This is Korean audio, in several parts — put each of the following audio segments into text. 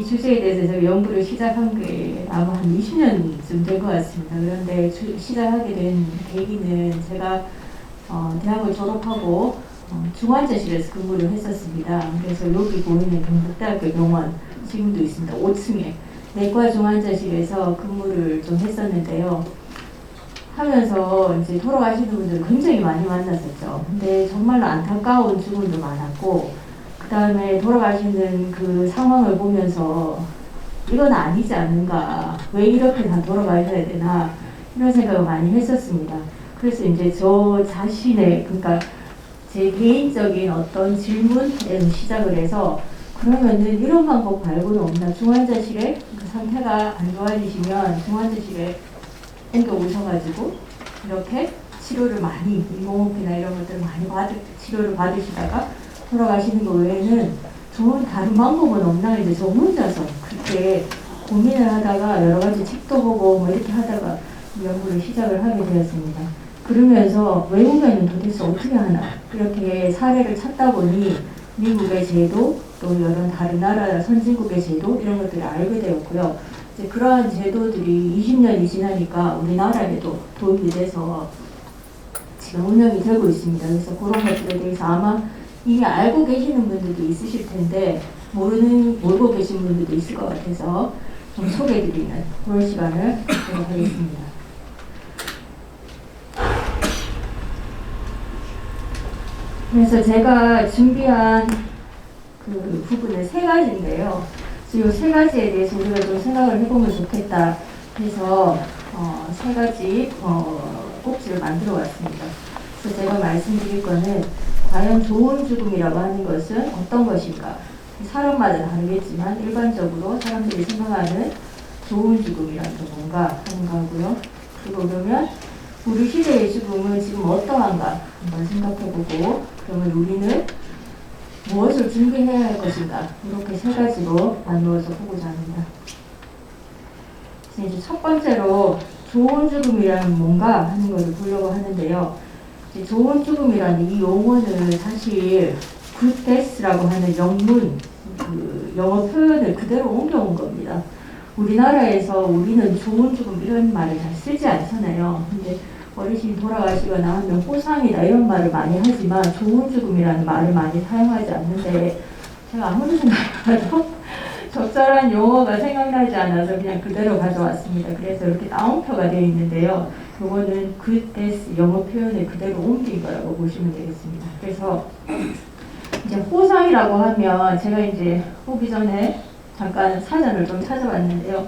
주제에 대해서 제가 연구를 시작한 게 아마 한 20년쯤 된 것 같습니다. 그런데 시작하게 된 계기는 제가 대학을 졸업하고 중환자실에서 근무를 했었습니다. 그래서 여기 보이는 경북대학교 병원 지금도 있습니다. 5층에 내과 중환자실에서 근무를 좀 했었는데요. 하면서 이제 돌아가시는 분들 굉장히 많이 만났었죠. 근데 정말로 안타까운 죽음도 많았고, 그 다음에 돌아가시는 그 상황을 보면서 이건 아니지 않는가, 왜 이렇게 다 돌아가셔야 되나, 이런 생각을 많이 했었습니다. 그래서 이제 저 자신의, 그러니까 제 개인적인 어떤 질문에서 시작을 해서, 그러면은 이런 방법 말고는 없나, 중환자실에 그 상태가 안 좋아지시면 중환자실에 옮겨 오셔가지고 이렇게 치료를 많이, 인공호흡이나 이런 것들을 많이 치료를 받으시다가 돌아가시는 거 외에는 좋은 다른 방법은 없나, 이제 저 혼자서 그렇게 고민을 하다가 여러 가지 책도 보고 뭐 이렇게 하다가 연구를 시작을 하게 되었습니다. 그러면서 외국에는 도대체 어떻게 하나, 이렇게 사례를 찾다 보니 미국의 제도, 또 여러 다른 나라 선진국의 제도, 이런 것들을 알게 되었고요. 이제 그러한 제도들이 20년이 지나니까 우리나라에도 도입이 돼서 지금 운영이 되고 있습니다. 그래서 그런 것들에 대해서 아마 이미 알고 계시는 분들도 있으실 텐데 모르고 계신 분들도 있을 것 같아서 좀 소개해드리는 그런 시간을 갖도록 하겠습니다. 그래서 제가 준비한 그 부분은 세 가지인데요. 이 세 가지에 대해서 우리가 좀 생각을 해보면 좋겠다 해서 세 가지 꼭지를 만들어 왔습니다. 그래서 제가 말씀드릴 거는 과연 좋은 죽음이라고 하는 것은 어떤 것인가, 사람마다 다르겠지만 일반적으로 사람들이 생각하는 좋은 죽음이라는 게 뭔가 하는 거고요. 그리고 그러면 우리 시대의 죽음은 지금 어떠한가 한번 생각해보고, 그러면 우리는 무엇을 준비해야 할 것인가, 이렇게 세 가지로 나누어서 보고자 합니다. 이제 첫 번째로 좋은 죽음이란 뭔가 하는 것을 보려고 하는데요. 이제 좋은 죽음이라는 이 용어는 사실 good death라고 하는 영문, 그 영어 표현을 그대로 옮겨온 겁니다. 우리나라에서 우리는 좋은 죽음 이런 말을 잘 쓰지 않잖아요. 근데 어르신이 돌아가시거나 하면 호상이다 이런 말을 많이 하지만 좋은 죽음이라는 말을 많이 사용하지 않는데, 제가 아무리 생각해도 적절한 용어가 생각나지 않아서 그냥 그대로 가져왔습니다. 그래서 이렇게 따옴표가 되어 있는데요. 이거는 good death 영어 표현을 그대로 옮긴 거라고 보시면 되겠습니다. 그래서 이제 호상이라고 하면 제가 이제 오기 전에 잠깐 사전을 좀 찾아봤는데요.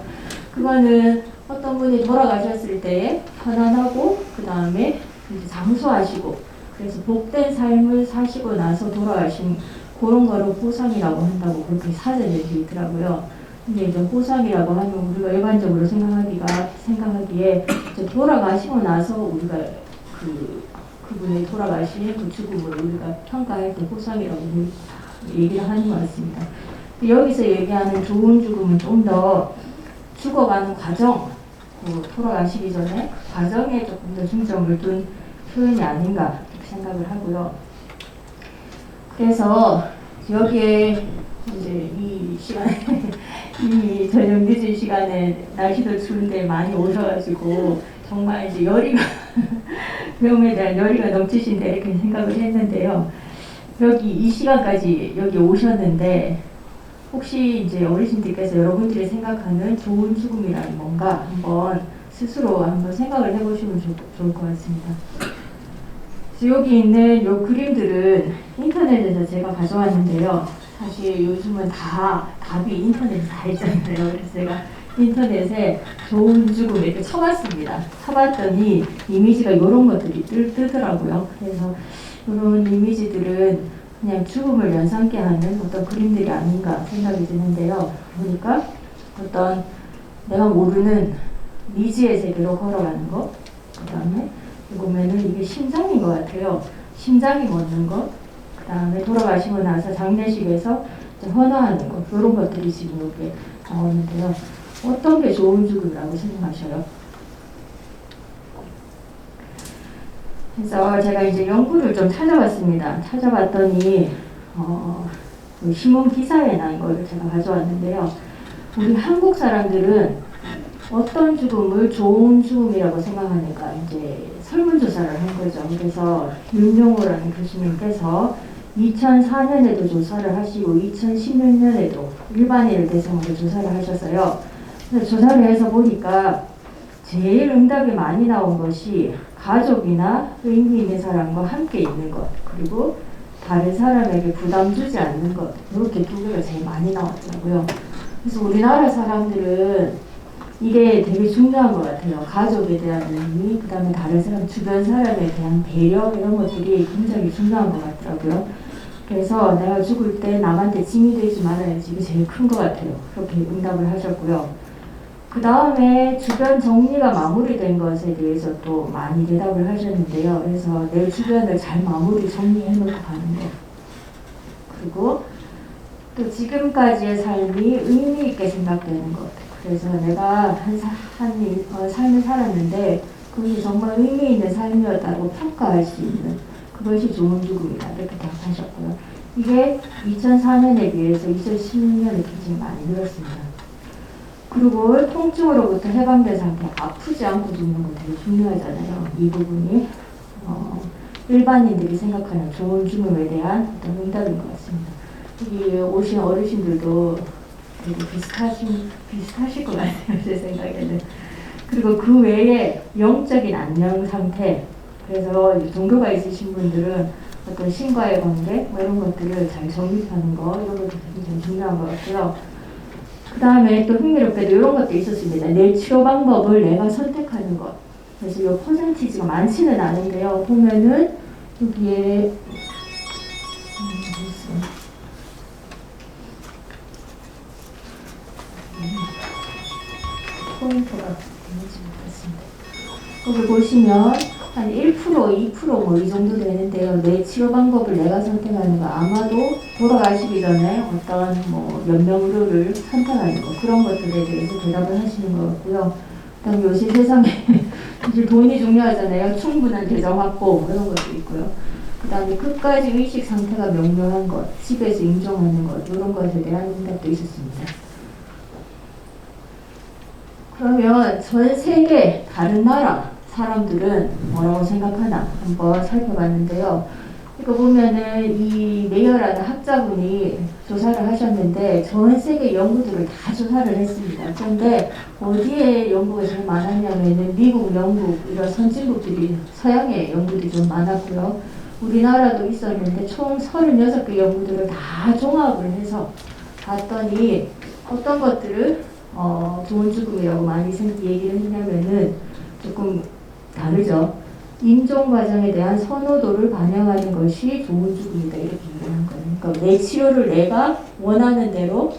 그거는 어떤 분이 돌아가셨을 때 편안하고 그 다음에 이제 장수하시고 그래서 복된 삶을 사시고 나서 돌아가신 그런 거를 호상이라고 한다고 그렇게 사전에 되어 있더라고요. 근데 이제 호상이라고 하면 우리가 일반적으로 생각하기에 이제 돌아가시고 나서 우리가 그분이 돌아가신 그 죽음을 우리가 평가할 때 호상이라고 얘기를 하는 것 같습니다. 여기서 얘기하는 좋은 죽음은 좀 더 죽어가는 과정, 돌아가시기 전에 과정에 조금 더 중점을 둔 표현이 아닌가 생각을 하고요. 그래서 여기에 이제 이 시간에 이미 저녁 늦은 시간에 날씨도 추운데 많이 오셔가지고 정말 이제 열의가 병에 대한 열의가 넘치신다 이렇게 생각을 했는데요. 여기 이 시간까지 여기 오셨는데 혹시 이제 어르신들께서 여러분들이 생각하는 좋은 죽음이란 뭔가 한번 스스로 한번 생각을 해보시면 좋을 것 같습니다. 여기 있는 요 그림들은 인터넷에서 제가 가져왔는데요. 사실 요즘은 다 답이 인터넷에 다 있잖아요. 그래서 제가 인터넷에 좋은 죽음 이렇게 쳐봤습니다. 쳐봤더니 이미지가 이런 것들이 뜨더라고요. 그래서 이런 이미지들은 그냥 죽음을 연상케 하는 어떤 그림들이 아닌가 생각이 드는데요. 보니까 어떤 내가 모르는 미지의 세계로 걸어가는 것, 그 다음에 보면은 이게 심장인 것 같아요. 심장이 멎는 것, 그 다음에 돌아가시고 나서 장례식에서 헌화하는 것, 이런 것들이 지금 여기에 나오는데요. 어떤 게 좋은 죽음이라고 생각하셔요? 그래서 제가 이제 연구를 좀 찾아봤습니다. 찾아봤더니 신문 기사에 난 거를 제가 가져왔는데요. 우리 한국 사람들은 어떤 죽음을 좋은 죽음이라고 생각하니까 이제 설문조사를 한 거죠. 그래서 윤용호라는 교수님께서 2004년에도 조사를 하시고 2016년에도 일반인을 대상으로 조사를 하셨어요. 그래서 조사를 해서 보니까 제일 응답이 많이 나온 것이 가족이나 의미 있는 사람과 함께 있는 것, 그리고 다른 사람에게 부담 주지 않는 것, 이렇게 두 개가 제일 많이 나왔더라고요. 그래서 우리나라 사람들은 이게 되게 중요한 것 같아요. 가족에 대한 의미, 그 다음에 다른 사람, 주변 사람에 대한 배려, 이런 것들이 굉장히 중요한 것 같더라고요. 그래서 내가 죽을 때 남한테 짐이 되지 말아야지, 이게 제일 큰 것 같아요. 그렇게 응답을 하셨고요. 그 다음에 주변 정리가 마무리된 것에 대해서 또 많이 대답을 하셨는데요. 그래서 내 주변을 잘 마무리 정리해놓고 가는 것. 그리고 또 지금까지의 삶이 의미 있게 생각되는 것. 그래서 내가 삶을 살았는데 그것이 정말 의미 있는 삶이었다고 평가할 수 있는 그것이 좋은 죽음이다. 이렇게 답하셨고요. 이게 2004년에 비해서 2016년에 굉장히 많이 늘었습니다. 그리고 통증으로부터 해방된 상태, 아프지 않고 죽는 거 되게 중요하잖아요. 이 부분이 일반인들이 생각하는 좋은 죽음에 대한 어떤 응답인 것 같습니다. 여기 오신 어르신들도 되게 비슷하실 것 같아요. 제 생각에는. 그리고 그 외에 영적인 안녕 상태, 그래서 종교가 있으신 분들은 어떤 신과의 관계, 뭐 이런 것들을 잘 정립하는 거, 이런 것도 굉장히 중요한 것 같고요. 그 다음에 또 흥미롭게도 이런 것도 있었습니다. 내 치료 방법을 내가 선택하는 것. 그래서 이 퍼센티지가 많지는 않은데요. 보면은 여기에 포인트가 되지 못했습니다. 여기 보시면 한 1%, 2%뭐 이 정도 되는데요. 내 치료 방법을 내가 선택하는 거, 아마도 돌아가시기 전에 어떤 뭐 연명의료를 선택하는 거, 그런 것들에 대해서 대답을 하시는 것 같고요. 그다음 요새 세상에 이제 돈이 중요하잖아요. 충분한 재정 확보 이런 것도 있고요. 그다음에 끝까지 의식 상태가 명료한 것, 집에서 인정하는 것, 이런 것에 대한 응답도 있었습니다. 그러면 전 세계 다른 나라 사람들은 뭐라고 생각하나 한번 살펴봤는데요. 이거 보면은 이 메이어라는 학자분이 조사를 하셨는데 전 세계 연구들을 다 조사를 했습니다. 그런데 어디에 연구가 제일 많았냐면은 미국, 영국 이런 선진국들이 서양의 연구들이 좀 많았고요. 우리나라도 있었는데 총 36개 연구들을 다 종합을 해서 봤더니 어떤 것들을 좋은 죽음이라고 많이 얘기를 했냐면은 조금 다르죠. 임종 과정에 대한 선호도를 반영하는 것이 좋은 죽음이다, 이렇게 얘기하는 거예요. 그러니까 내 치료를 내가 원하는 대로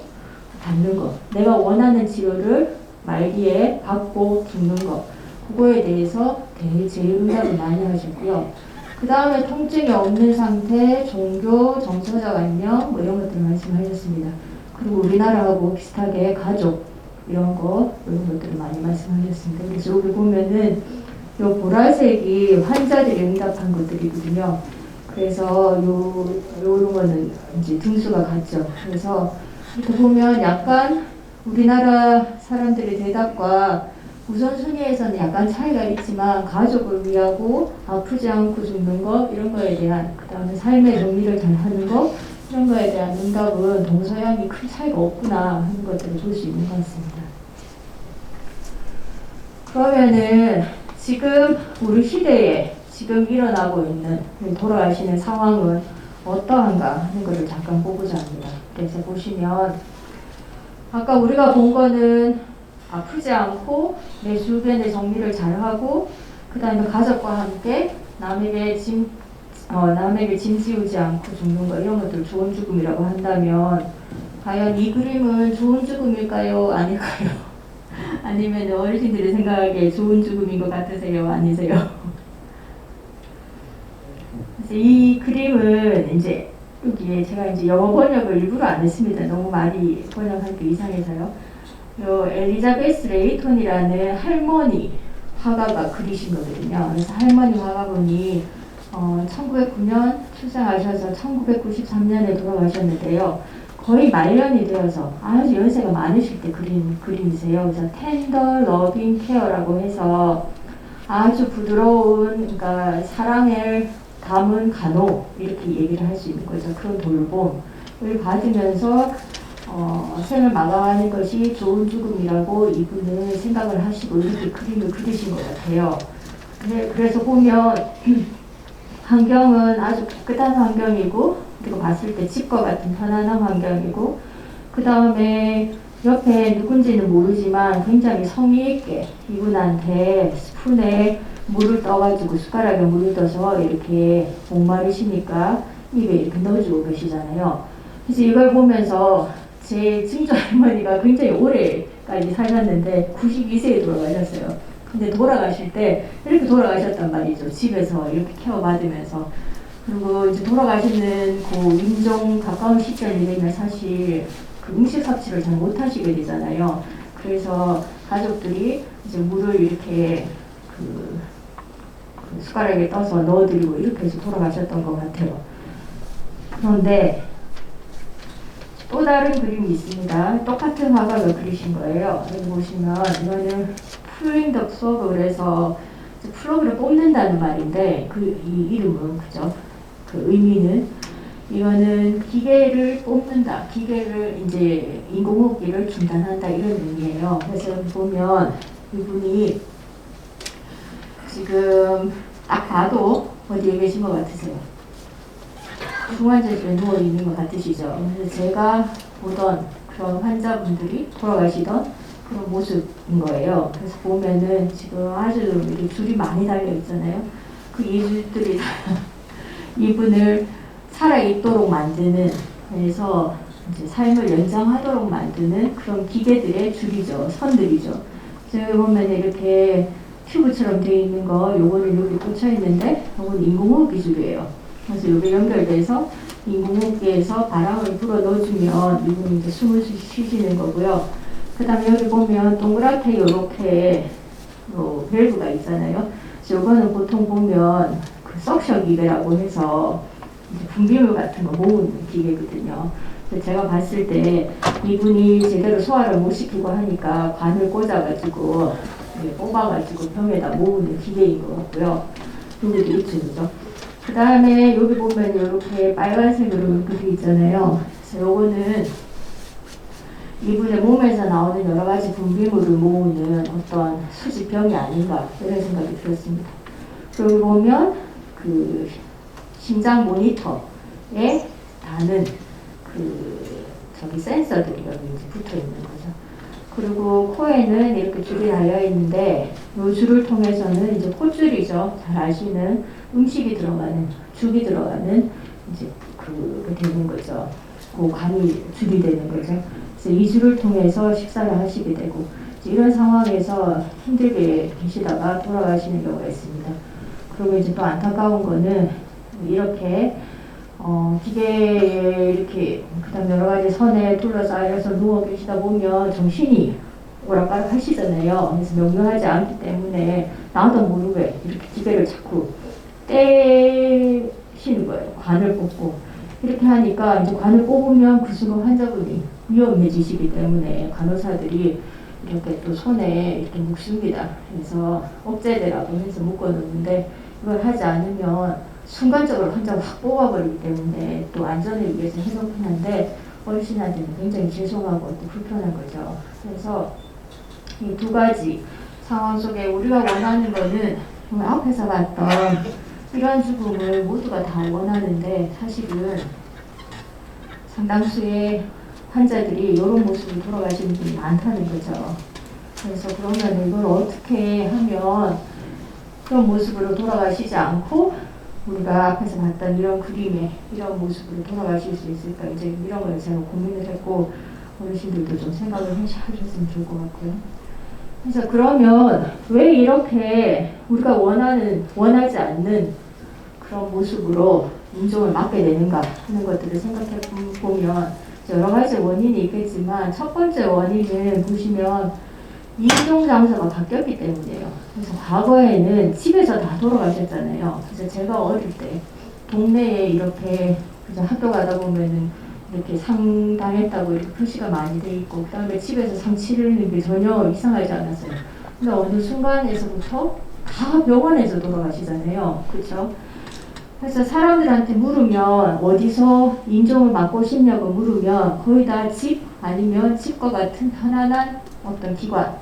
받는 것, 내가 원하는 치료를 말기에 받고 죽는 것, 그거에 대해서 제일 응답을 많이 하셨고요. 그 다음에 통증이 없는 상태, 종교, 정서적 안녕, 뭐 이런 것들 말씀하셨습니다. 그리고 우리나라하고 비슷하게 가족, 이런 것들을 많이 말씀하셨습니다. 그래서 여기 보면은 요 보라색이 환자들이 응답한 것들이거든요. 그래서 요런 거는 이제 등수가 같죠. 그래서 이렇게 보면 약간 우리나라 사람들의 대답과 우선순위에서는 약간 차이가 있지만 가족을 위하고 아프지 않고 죽는 거, 이런 거에 대한, 그 다음에 삶의 정리를 잘 하는 거, 이런 거에 대한 응답은 동서양이 큰 차이가 없구나 하는 것들을 볼 수 있는 것 같습니다. 그러면은 지금 우리 시대에 지금 일어나고 있는 돌아가시는 상황은 어떠한가 하는 것을 잠깐 보고자 합니다. 그래서 보시면 아까 우리가 본 거는 아프지 않고 내 주변의 정리를 잘하고 그 다음에 가족과 함께 남에게 짐 지우지 않고 죽는 거, 이런 것들 좋은 죽음이라고 한다면 과연 이 그림은 좋은 죽음일까요? 아닐까요? 아니면 어르신들이 생각하기에 좋은 죽음인 것 같으세요? 아니세요? 그래서 이 그림은 이제 여기에 제가 이제 영어 번역을 일부러 안 했습니다. 너무 많이 번역할 게 이상해서요. 요 엘리자베스 레이톤이라는 할머니 화가가 그리신 거거든요. 그래서 할머니 화가분이 1909년 출생하셔서 1993년에 돌아가셨는데요. 거의 말년이 되어서 아주 연세가 많으실 때 그린 그림이세요. 그래서 텐더 러빙 케어라고 해서 아주 부드러운, 그러니까 사랑을 담은 간호, 이렇게 얘기를 할 수 있는 거죠. 그런 돌봄을 받으면서 생을 마감하는 것이 좋은 죽음이라고 이분은 생각을 하시고 이렇게 그림을 그리신 것 같아요. 그래서 보면 환경은 아주 깨끗한 환경이고, 그리고 봤을 때 집과 같은 편안한 환경이고, 그 다음에 옆에 누군지는 모르지만 굉장히 성의 있게 이분한테 스푼에 물을 떠가지고, 숟가락에 물을 떠서 이렇게 목마르시니까 입에 이렇게 넣어주고 계시잖아요. 그래서 이걸 보면서 제 증조 할머니가 굉장히 오래까지 사셨는데 92세에 돌아가셨어요. 근데 돌아가실 때 이렇게 돌아가셨단 말이죠. 집에서 이렇게 케어받으면서. 그리고 이제 돌아가시는 그 임종 가까운 시점이 되면 사실 그 음식 섭취를 잘 못하시게 되잖아요. 그래서 가족들이 이제 물을 이렇게 그 숟가락에 떠서 넣어드리고 이렇게 해서 돌아가셨던 것 같아요. 그런데 또 다른 그림이 있습니다. 똑같은 화각을 그리신 거예요. 여기 보시면 이거는 풀링 더 플러그를 해서 플러그를 뽑는다는 말인데 이 이름은 그죠? 그 의미는 이거는 기계를 뽑는다. 기계를 이제 인공호흡기를 중단한다 이런 의미예요. 그래서 여기 보면 이분이 지금 딱 봐도 어디에 계신 것 같으세요? 중환자실에 누워 있는 것 같으시죠? 그래서 제가 보던 그런 환자분들이 돌아가시던 그런 모습인 거예요. 그래서 보면은 지금 아주 이렇게 줄이 많이 달려 있잖아요. 그 이줄들이 이분을 살아있도록 만드는, 그래서 이제 삶을 연장하도록 만드는 그런 기계들의 줄이죠. 선들이죠. 여기 보면 이렇게 튜브처럼 되어 있는 거, 요거는 여기 꽂혀 있는데, 요건 인공호흡기 줄이에요. 그래서 여기 연결돼서 인공호흡기에서 바람을 불어 넣어주면 이분이 이제 숨을 쉬시는 거고요. 그 다음에 여기 보면 동그랗게 요렇게 밸브가 있잖아요. 요거는 보통 보면 그 석션 기계라고 해서 이제 분비물 같은 거 모으는 기계거든요. 그래서 제가 봤을 때 이분이 제대로 소화를 못 시키고 하니까 관을 꽂아가지고 뽑아가지고 병에다 모으는 기계인 것 같고요. 여기도 있죠, 그죠? 그 다음에 여기 보면 이렇게 빨간색으로 그게 있잖아요. 그래서 요거는 이분의 몸에서 나오는 여러 가지 분비물을 모으는 어떤 수집병이 아닌가 이런 생각이 들었습니다. 그리고 보면 그 심장 모니터에 다는 저기 센서들이 여기 이제 붙어 있는 거죠. 그리고 코에는 이렇게 줄이 달려 있는데 이 줄을 통해서는 이제 콧줄이죠. 잘 아시는 음식이 들어가는 죽이 들어가는 이제 그게 되는 거죠. 그 관이 줄이 되는 거죠. 그래서 이 줄을 통해서 식사를 하시게 되고 이런 상황에서 힘들게 계시다가 돌아가시는 경우가 있습니다. 그리고 이제 또 안타까운 거는 이렇게 기계에 이렇게 그다음 여러 가지 선에 둘러싸여서 누워 계시다 보면 정신이 오락가락 하시잖아요. 그래서 명료하지 않기 때문에 나도 모르게 이렇게 기계를 자꾸 떼시는 거예요. 관을 뽑고 이렇게 하니까 이제 관을 뽑으면 그 순간 환자분이 위험해지시기 때문에 간호사들이 이렇게 또 손에 이렇게 묶습니다. 그래서 억제대라고 해서 묶어놓는데 이걸 하지 않으면 순간적으로 환자가 확 뽑아버리기 때문에 또 안전을 위해서 해놓긴 한데 어르신한테는 굉장히 죄송하고 또 불편한 거죠. 그래서 이 두 가지 상황 속에 우리가 원하는 거는 앞에서 봤던 이러한 죽음을 모두가 다 원하는데 사실은 상당수의 환자들이 이런 모습으로 돌아가시는 분이 많다는 거죠. 그래서 그러면 이걸 어떻게 하면 그런 모습으로 돌아가시지 않고 우리가 앞에서 봤던 이런 그림의 이런 모습으로 돌아가실 수 있을까, 이제 이런 걸 제가 고민을 했고 어르신들도 좀 생각을 하셨으면 좋을 것 같고요. 그래서 그러면 왜 이렇게 우리가 원하지 않는 그런 모습으로 임종을 맞게 되는가 하는 것들을 생각해 보면 여러 가지 원인이 있겠지만 첫 번째 원인은 보시면 임종 장소가 바뀌었기 때문이에요. 그래서 과거에는 집에서 다 돌아가셨잖아요. 그래서 제가 어릴 때 동네에 이렇게 학교 가다 보면은 이렇게 상당했다고 이렇게 표시가 많이 돼 있고, 그 다음에 집에서 상 치르는 게 전혀 이상하지 않았어요. 근데 어느 순간에서부터 다 병원에서 돌아가시잖아요. 그렇죠? 그래서 사람들한테 물으면 어디서 인종을 맡고 싶냐고 물으면 거의 다 집 아니면 집과 같은 편안한 어떤 기관.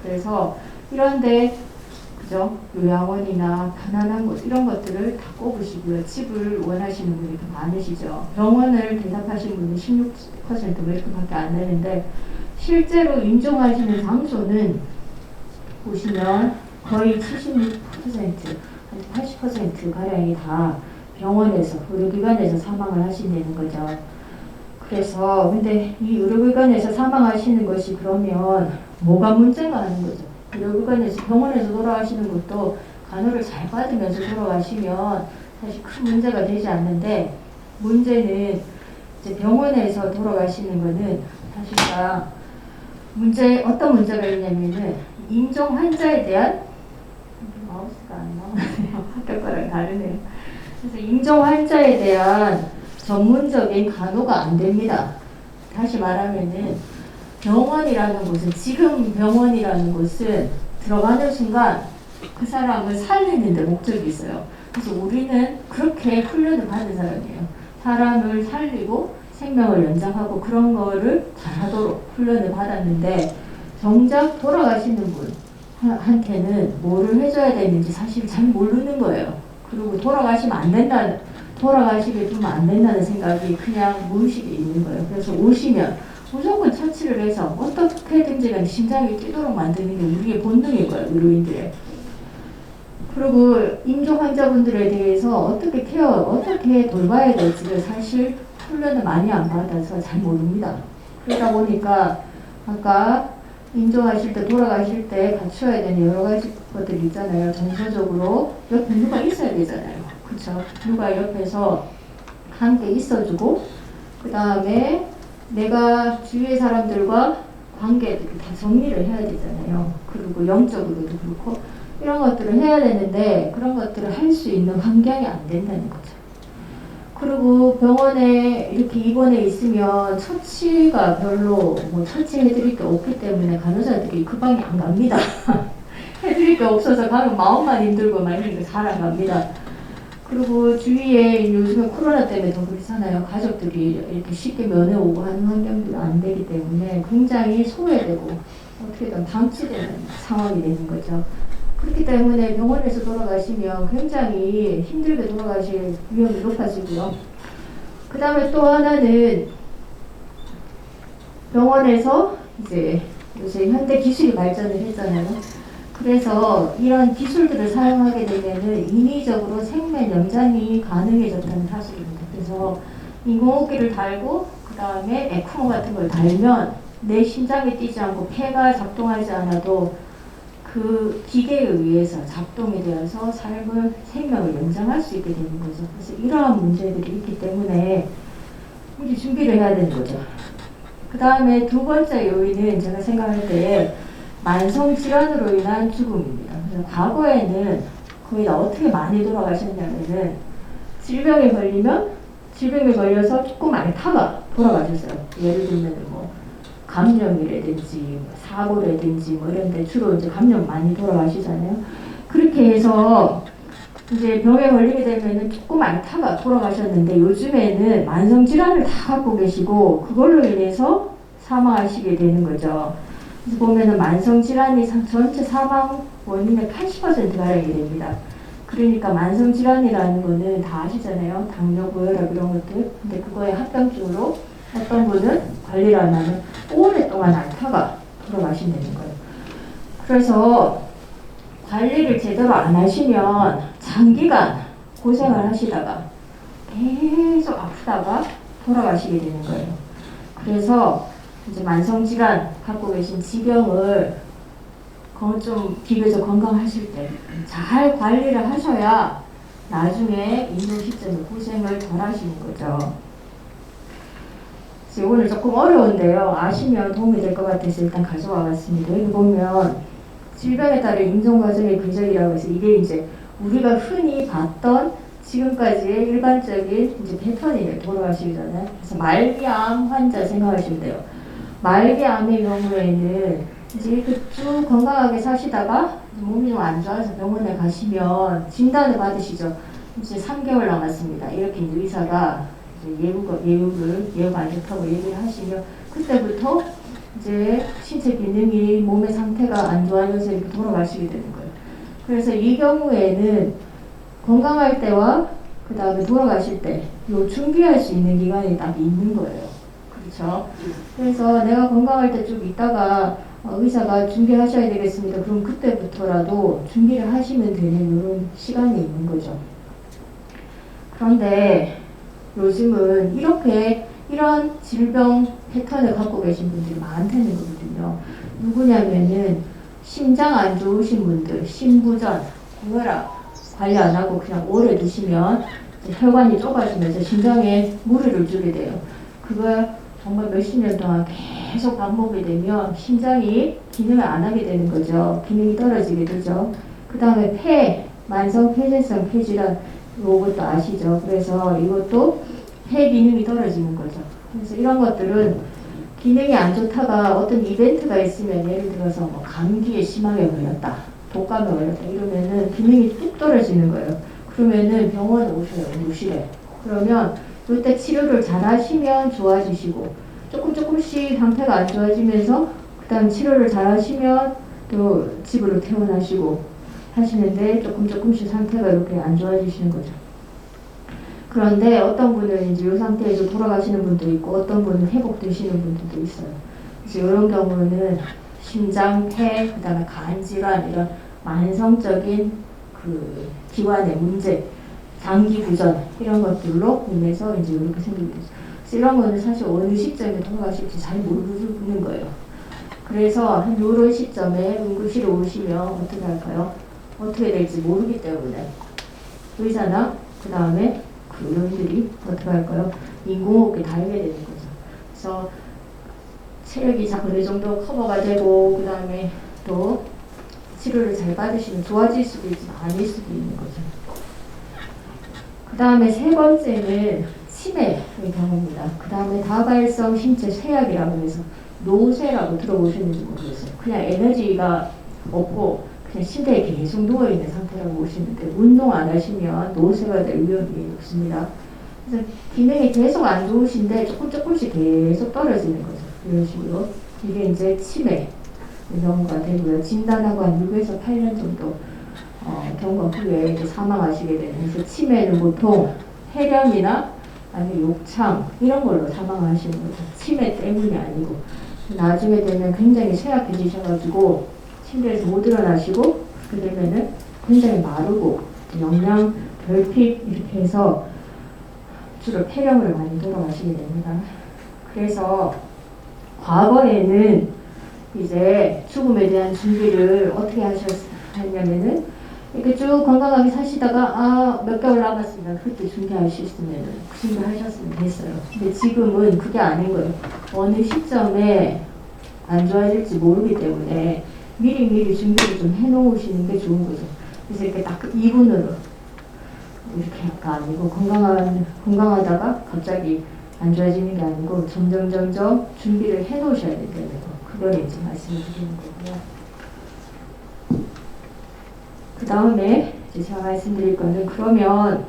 그래서 이런데 그죠? 요양원이나 편안한 곳 이런 것들을 다 꼽으시고요. 집을 원하시는 분이 더 많으시죠. 병원을 대답하신 분은 16% 뭐 이렇게밖에 안 되는데 실제로 임종하시는 장소는 보시면 거의 76%, 80% 가량이 다 병원에서 의료기관에서 사망을 하신다는 거죠. 그래서 근데 이 의료기관에서 사망하시는 것이 그러면 뭐가 문제가 하는 거죠. 의료기관에서 병원에서 돌아가시는 것도 간호를 잘 받으면서 돌아가시면 사실 큰 문제가 되지 않는데 문제는 이제 병원에서 돌아가시는 거는 사실상 어떤 문제가 있냐면은 임종 환자에 대한 마우스가 안 나오네요. 학교 거랑 다르네요. 그래서 임종 환자에 대한 전문적인 간호가 안 됩니다. 다시 말하면은 병원이라는 곳은 지금 병원이라는 곳은 들어가는 순간 그 사람을 살리는 데 목적이 있어요. 그래서 우리는 그렇게 훈련을 받은 사람이에요. 사람을 살리고 생명을 연장하고 그런 거를 잘하도록 훈련을 받았는데 정작 돌아가시는 분한테는 뭐를 해줘야 되는지 사실 잘 모르는 거예요. 그리고 돌아가시게 두면 안 된다는 생각이 그냥 무의식에 있는 거예요. 그래서 오시면 무조건 처치를 해서 어떻게든지 간에 심장이 뛰도록 만드는 게 우리의 본능인 거예요, 의료인들의. 그리고 임종 환자분들에 대해서 어떻게 돌봐야 될지를 사실 훈련을 많이 안 받아서 잘 모릅니다. 그러다 보니까 아까 임종하실 때, 돌아가실 때 갖춰야 되는 여러 가지 것들이 있잖아요. 정서적으로 옆에 누가 있어야 되잖아요. 그렇죠? 누가 옆에서 함께 있어주고 그 다음에 내가 주위의 사람들과 관계를 다 정리를 해야 되잖아요. 그리고 영적으로도 그렇고 이런 것들을 해야 되는데 그런 것들을 할 수 있는 환경이 안 된다는 거죠. 그리고 병원에 이렇게 입원해 있으면 처치가 별로 처치해드릴 게 없기 때문에 간호사들이 그 방에 안 갑니다. 해드릴 게 없어서 가면 마음만 힘들고 막 이런 거 잘 안 갑니다. 그리고 주위에 요즘에 코로나 때문에 더 그렇잖아요. 가족들이 이렇게 쉽게 면회 오고 하는 환경도 안 되기 때문에 굉장히 소외되고 어떻게든 방치되는 상황이 되는 거죠. 그렇기 때문에 병원에서 돌아가시면 굉장히 힘들게 돌아가실 위험이 높아지고요. 그 다음에 또 하나는 병원에서 이제 요새 현대 기술이 발전을 했잖아요. 그래서 이런 기술들을 사용하게 되면은 인위적으로 생명 연장이 가능해졌다는 사실입니다. 그래서 인공호흡기를 달고 그 다음에 에크모 같은 걸 달면 내 심장이 뛰지 않고 폐가 작동하지 않아도 그 기계에 의해서 작동이 되어서 생명을 연장할 수 있게 되는 거죠. 그래서 이러한 문제들이 있기 때문에 미리 준비를 해야 되는 거죠. 그 다음에 두 번째 요인은 제가 생각할 때 만성질환으로 인한 죽음입니다. 그래서 과거에는 거의 다 어떻게 많이 돌아가셨냐면은 질병에 걸려서 조금 앓다가 돌아가셨어요. 예를 들면 감염이라든지 사고라든지 이런 데 주로 이제 감염 많이 돌아가시잖아요. 그렇게 해서 이제 병에 걸리게 되면은 조금 앓다가 돌아가셨는데 요즘에는 만성질환을 다 갖고 계시고 그걸로 인해서 사망하시게 되는 거죠. 그래서 보면은 만성질환이 전체 사망 원인의 80%가량이 됩니다. 그러니까 만성질환이라는 거는 다 아시잖아요. 당뇨, 고혈압 이런 것들. 근데 그거에 합병증으로 어떤 분은 관리를 안 하면 오랫동안 앓다가 돌아가신다는 거예요. 그래서 관리를 제대로 안 하시면 장기간 고생을 하시다가 계속 아프다가 돌아가시게 되는 거예요. 그래서 이제 만성질환 갖고 계신 지병을 좀 비교적 건강하실 때 잘 관리를 하셔야 나중에 임종 시점에 고생을 덜 하시는 거죠. 오늘 조금 어려운데요. 아시면 도움이 될 것 같아서 일단 가져와 봤습니다. 여기 보면 질병에 따른 임종 과정의 궤적이라고 해서 이게 이제 우리가 흔히 봤던 지금까지의 일반적인 이제 패턴이에요. 돌아가시기 전에. 그래서 말기암 환자 생각하시면 돼요. 말기암의 경우에는 이제 이렇게 쭉 건강하게 사시다가 몸이 좀 안 좋아서 병원에 가시면 진단을 받으시죠. 이제 3개월 남았습니다. 이렇게 이제 의사가 이제 예후가 안 좋다고 얘기를 하시면 그때부터 이제 신체 기능이 몸의 상태가 안 좋아져서 이렇게 돌아가시게 되는 거예요. 그래서 이 경우에는 건강할 때와 그 다음에 돌아가실 때 요 준비할 수 있는 기간이 딱 있는 거예요. 그렇죠? 그래서 내가 건강할 때 좀 있다가 의사가 준비하셔야 되겠습니다. 그럼 그때부터라도 준비를 하시면 되는 이런 시간이 있는 거죠. 그런데 요즘은 이런 질병 패턴을 갖고 계신 분들이 많다는 거거든요. 누구냐면은 심장 안 좋으신 분들, 심부전, 고혈압 관리 안 하고 그냥 오래 두시면 혈관이 좁아지면서 심장에 무리를 주게 돼요. 그걸 정말 몇십 년 동안 계속 반복이 되면 심장이 기능을 안 하게 되는 거죠. 기능이 떨어지게 되죠. 그 다음에 폐, 만성 폐쇄성 폐질환, 이것도 아시죠? 그래서 이것도 폐 기능이 떨어지는 거죠. 그래서 이런 것들은 기능이 안 좋다가 어떤 이벤트가 있으면 예를 들어서 뭐 감기에 심하게 걸렸다, 독감에 걸렸다 이러면은 기능이 뚝 떨어지는 거예요. 그러면은 병원에 오셔요, 응급실에. 그러면 이때 치료를 잘 하시면 좋아지시고 조금씩 상태가 안 좋아지면서 그 다음 치료를 잘 하시면 또 집으로 퇴원하시고 하시는데 조금씩 상태가 이렇게 안 좋아지시는 거죠. 그런데 어떤 분은 이제 이 상태에서 돌아가시는 분도 있고 어떤 분은 회복되시는 분들도 있어요. 그래서 이런 경우는 심장, 폐, 그 다음에 간 질환 이런 만성적인 그 기관의 문제, 장기 부전 이런 것들로 인해서 이제 이렇게 생기게 되죠. 그래서 이런 거는 사실 어느 시점에 돌아가실지 잘 모르는 거예요. 그래서 한 이런 시점에 응급실에 오시면 어떻게 할까요? 어떻게 될지 모르기 때문에 의사나 그 다음에 그 의원들이 어떻게 할까요? 인공호흡기 달게 되는 거죠. 그래서 체력이 어느 정도 커버가 되고 그 다음에 또 치료를 잘 받으시면 좋아질 수도 있지만 아닐 수도 있는 거죠. 그 다음에 세 번째는 치매의 경우입니다. 그 다음에 다발성 신체 쇠약이라고 해서 노쇠라고 들어보셨는지 모르겠어요. 그냥 에너지가 없고 그냥 침대에 계속 누워있는 상태라고 보시는데 운동 안 하시면 노쇠가 될 위험이 높습니다. 그래서 기능이 계속 안 좋으신데 조금씩 계속 떨어지는 거죠. 이런 식으로. 이게 이제 치매 경우가 되고요. 진단하고 한 6에서 8년 정도 경과 후에 이제 사망하시게 되는. 그래서 치매는 보통 폐렴이나 아니면 욕창 이런 걸로 사망하시는 거죠. 치매 때문이 아니고 나중에 되면 굉장히 쇠약해지셔가지고 침대에서 못 일어나시고 그렇게 되면은 굉장히 마르고 영양 결핍 이렇게 해서 주로 폐렴을 많이 돌아가시게 됩니다. 그래서 과거에는 이제 죽음에 대한 준비를 어떻게 하셨냐면은 이렇게 쭉 건강하게 사시다가 몇 개월 남았습니다. 그때 준비하셨으면 그 준비 하셨으면 됐어요. 근데 지금은 그게 아닌 거예요. 어느 시점에 안 좋아질지 모르기 때문에 미리 준비를 좀 해놓으시는 게 좋은 거죠. 그래서 이렇게 딱 2분으로 이렇게 약간 아니고 건강하다가 갑자기 안 좋아지는 게 아니고 점점 준비를 해놓으셔야 된다는 거. 그걸 이제 말씀을 드리는 거고요. 그 다음에 제가 말씀드릴 거는 그러면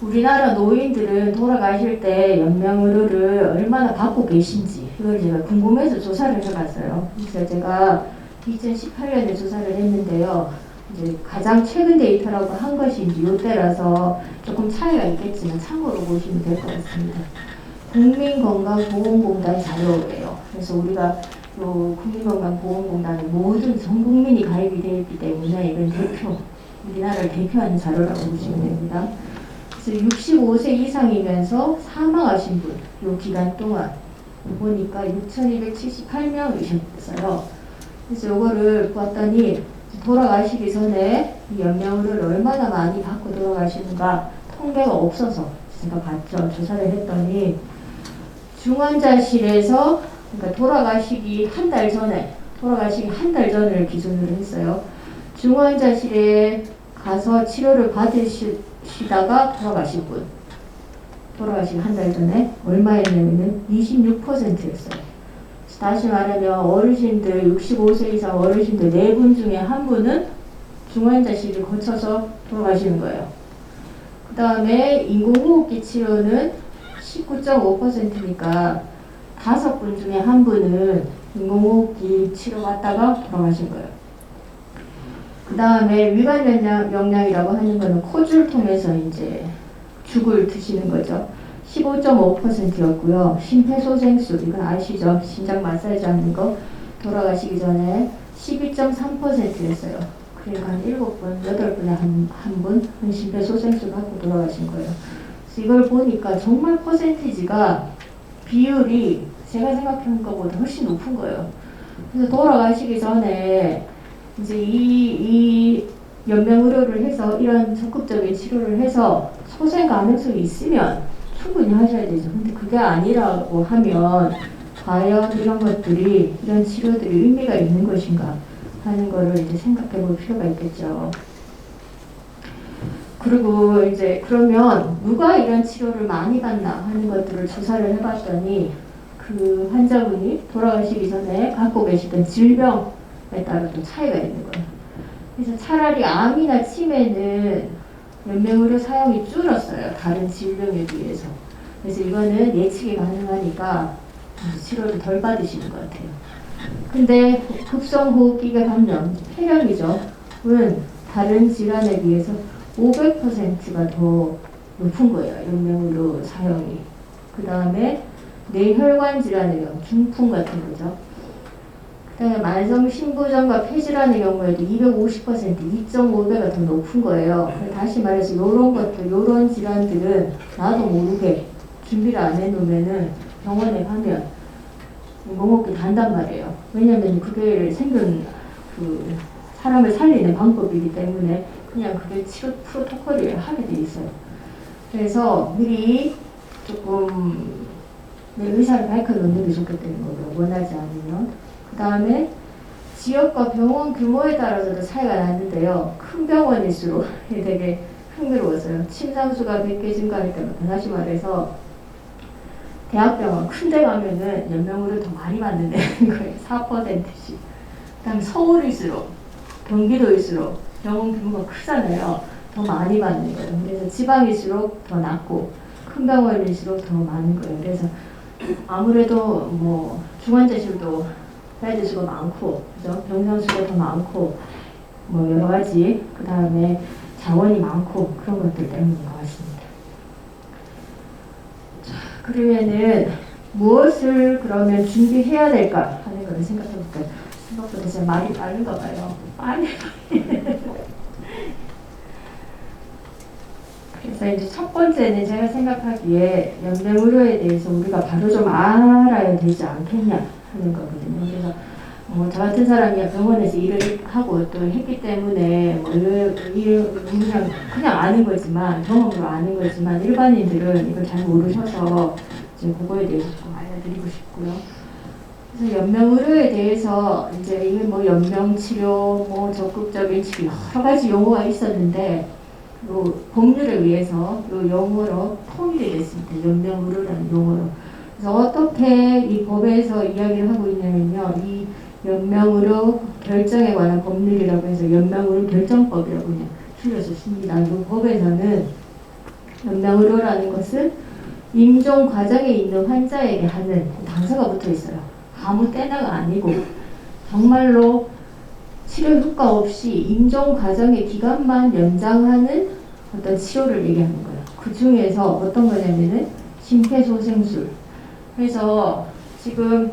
우리나라 노인들은 돌아가실 때 연명의료를 얼마나 받고 계신지 이걸 제가 궁금해서 조사를 해봤어요. 그래서 제가 2018년에 조사를 했는데요. 이제 가장 최근 데이터라고 한 것이 이제 이때라서 조금 차이가 있겠지만 참고로 보시면 될 것 같습니다. 국민건강보험공단 자료예요. 그래서 우리가 요 국민건강보험공단은 모든 전 국민이 가입이 되어 있기 때문에 이건 우리나라를 대표하는 자료라고 보시면 됩니다. 그래서 65세 이상이면서 사망하신 분, 요 기간 동안 보니까 6,278명이셨어요. 그래서 요거를 봤더니 돌아가시기 전에 이 연명의료를 얼마나 많이 받고 돌아가시는가 통계가 없어서 제가 봤죠. 조사를 했더니 중환자실에서 그러니까 돌아가시기 한 달 전을 기준으로 했어요. 중환자실에 가서 치료를 받으실 쉬다가 돌아가시기 한 달 전에 얼마였냐면은 26%였어요. 다시 말하면 어르신들 65세 이상 어르신들 4분 중에 한 분은 중환자실을 거쳐서 돌아가시는 거예요. 그 다음에 인공호흡기 치료는 19.5%니까 5분 중에 한 분은 인공호흡기 치료 받다가 돌아가신 거예요. 그 다음에 위관영양이라고 하는 거는 코줄 통해서 이제 죽을 드시는 거죠. 15.5%였고요. 심폐소생술, 이건 아시죠? 심장 마사지 하는 거 돌아가시기 전에 12.3%였어요. 그러니까 한 7분, 8분에 한 분 심폐소생술 받고 돌아가신 거예요. 그래서 이걸 보니까 정말 퍼센티지가 비율이 제가 생각한 것보다 훨씬 높은 거예요. 그래서 돌아가시기 전에 이제 이 연명의료를 해서 이런 적극적인 치료를 해서 소생 가능성이 있으면 충분히 하셔야 되죠. 근데 그게 아니라고 하면 과연 이런 것들이, 이런 치료들이 의미가 있는 것인가 하는 거를 이제 생각해 볼 필요가 있겠죠. 그리고 이제 그러면 누가 이런 치료를 많이 받나 하는 것들을 조사를 해봤더니 그 환자분이 돌아가시기 전에 갖고 계시던 질병에 따라 또 차이가 있는 거예요. 그래서 차라리 암이나 치매는 연명의료 사용이 줄었어요. 다른 질병에 비해서. 그래서 이거는 예측이 가능하니까 치료를 덜 받으시는 것 같아요. 근데 급성호흡기계 감염, 폐렴이죠. 은 다른 질환에 비해서 500%가 더 높은 거예요. 연명의료 사용이. 그 다음에 뇌혈관 질환의 경우, 중풍 같은 거죠. 그 다음에 만성심부전과 폐질환의 경우에도 250%, 2.5배가 더 높은 거예요. 다시 말해서 요런 것들, 요런 질환들은 나도 모르게 준비를 안 해놓으면은 병원에 가면 인공호흡기 단단 말이에요. 왜냐면 그게 생존, 사람을 살리는 방법이기 때문에 그냥 그게 치료 프로토콜을 하게 돼 있어요. 그래서 미리 조금 내 의사를 밝혀놓는 게 좋겠다는 거고요. 원하지 않으면. 그 다음에 지역과 병원 규모에 따라서도 차이가 나는데요. 큰 병원일수록 되게 흥미로웠어요. 침상수가 100개 증가할 때마다, 다시 말해서 대학병원 큰 데 가면은 연명으로 더 많이 받는다는 거예요. 4%씩. 그 다음에 서울일수록, 경기도일수록 병원 규모가 크잖아요. 더 많이 받는 거예요. 그래서 지방일수록 더 낮고 큰 병원일수록 더 많은 거예요. 그래서 아무래도 뭐 중환자실도 베드 수가 많고, 그죠? 병상 수가 더 많고, 뭐 여러 가지, 그 다음에 자원이 많고 그런 것들 때문인 것 같습니다. 자, 그러면은 무엇을 그러면 준비해야 될까 하는 걸 생각해 볼까요? 생각보다 제가 말이 빠른가 봐요. 빨리. 그래서 이제 첫 번째는 제가 생각하기에 연명의료에 대해서 우리가 바로 좀 알아야 되지 않겠냐 하는 거거든요. 그래서 저 같은 사람이 병원에서 일을 하고 또 했기 때문에 그냥 아는 거지만, 경험으로 아는 거지만 일반인들은 이걸 잘 모르셔서 이제 그거에 대해서 좀 알려드리고 싶고요. 그래서 연명의료에 대해서 이제 이게 뭐 연명치료, 뭐 적극적인 치료 여러 가지 용어가 있었는데 요 법률에 의해서 요 용어로 통일이 됐습니다. 연명의료라는 용어로. 그래서 어떻게 이 법에서 이야기를 하고 있냐면요. 이 연명의료 결정에 관한 법률이라고 해서 연명의료 결정법이라고 그냥 줄여서 씁니다. 이 법에서는 연명의료라는 것은 임종 과정에 있는 환자에게 하는 단서가 붙어 있어요. 아무 때나가 아니고 정말로 치료 효과 없이 임종 과정의 기간만 연장하는 어떤 치료를 얘기하는 거예요. 그 중에서 어떤 거냐면은 심폐소생술. 그래서 지금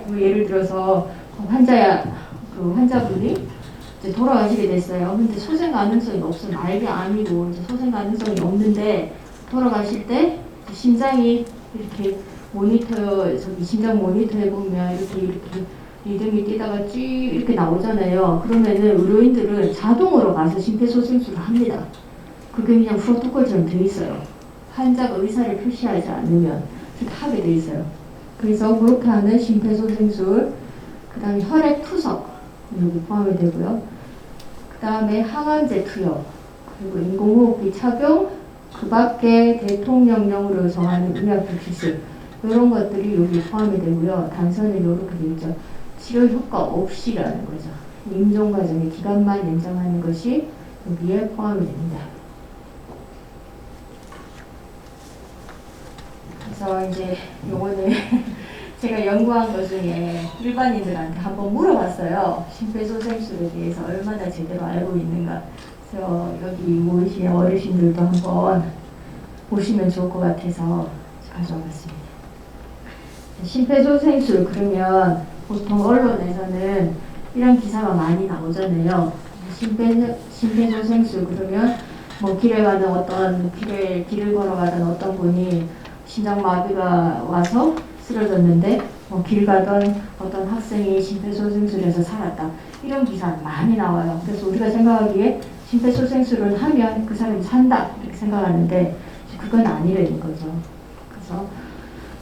우리 예를 들어서 환자분이 이제 돌아가시게 됐어요. 근데 소생 가능성이 없어요. 말이 아니고 이제 소생 가능성이 없는데 돌아가실 때 심장이 이렇게 심장 모니터에 보면 이렇게 리듬이 뛰다가 쭉 이렇게 나오잖아요. 그러면은 의료인들은 자동으로 가서 심폐소생술을 합니다. 그게 그냥 프로토콜처럼 돼 있어요. 환자가 의사를 표시하지 않으면 그렇게 하게 돼 있어요. 그래서 그렇게 하는 심폐소생술, 그 다음에 혈액 투석 여기 포함이 되고요. 그 다음에 항암제 투여, 그리고 인공호흡기 착용, 그 밖에 대통령령으로 정하는 의약품 기술 이런 것들이 여기 포함이 되고요. 단서는 이렇게 되어 있죠. 치료 효과 없이라는 거죠. 임종 과정의 기간만 연장하는 것이 여기에 포함이 됩니다. 그래서 이제 요거는 제가 연구한 것 중에 일반인들한테 한번 물어봤어요. 심폐소생술에 대해서 얼마나 제대로 알고 있는가. 그래서 여기 모이신 어르신들도 한번 보시면 좋을 것 같아서 가져와봤습니다. 심폐소생술 그러면 보통 언론에서는 이런 기사가 많이 나오잖아요. 심폐소생술 그러면 뭐 길에 가는 어떤 길을 걸어가던 어떤 분이 심장마비가 와서 쓰러졌는데 길 가던 어떤 학생이 심폐소생술에서 살았다. 이런 기사 많이 나와요. 그래서 우리가 생각하기에 심폐소생술을 하면 그 사람이 산다 이렇게 생각하는데 그건 아니라는 거죠. 그래서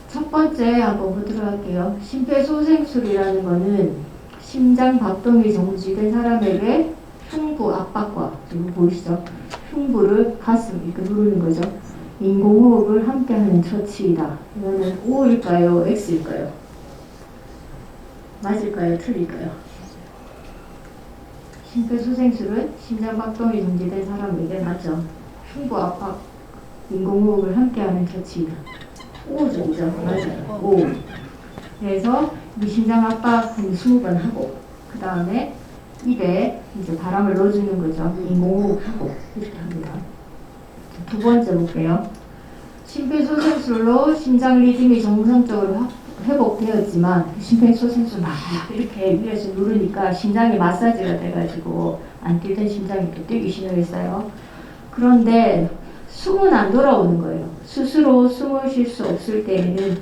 첫 번째 한번 보도록 할게요. 심폐소생술이라는 거는 심장 박동이 정지된 사람에게 흉부 압박과 지금 보이시죠? 흉부를 가슴 이렇게 누르는 거죠. 인공호흡을 함께하는 처치이다. 이거는 O일까요? X일까요? 맞을까요? 틀릴까요? 심폐소생술은 심장박동이 정지된 사람에게 맞죠? 흉부 압박, 인공호흡을 함께하는 처치이다. O죠, 그죠? 맞아요. O. 그래서 이 심장 압박 20번 하고 그 다음에 입에 이제 바람을 넣어주는 거죠. 인공호흡하고 이렇게 합니다. 두 번째 볼게요. 심폐소생술로 심장 리듬이 정상적으로 회복되었지만 심폐소생술 막 이렇게 위에서 누르니까 심장이 마사지가 돼가지고 안 뛰던 심장이 이렇게 뛰기 시작했어요. 그런데 숨은 안 돌아오는 거예요. 스스로 숨을 쉴 수 없을 때에는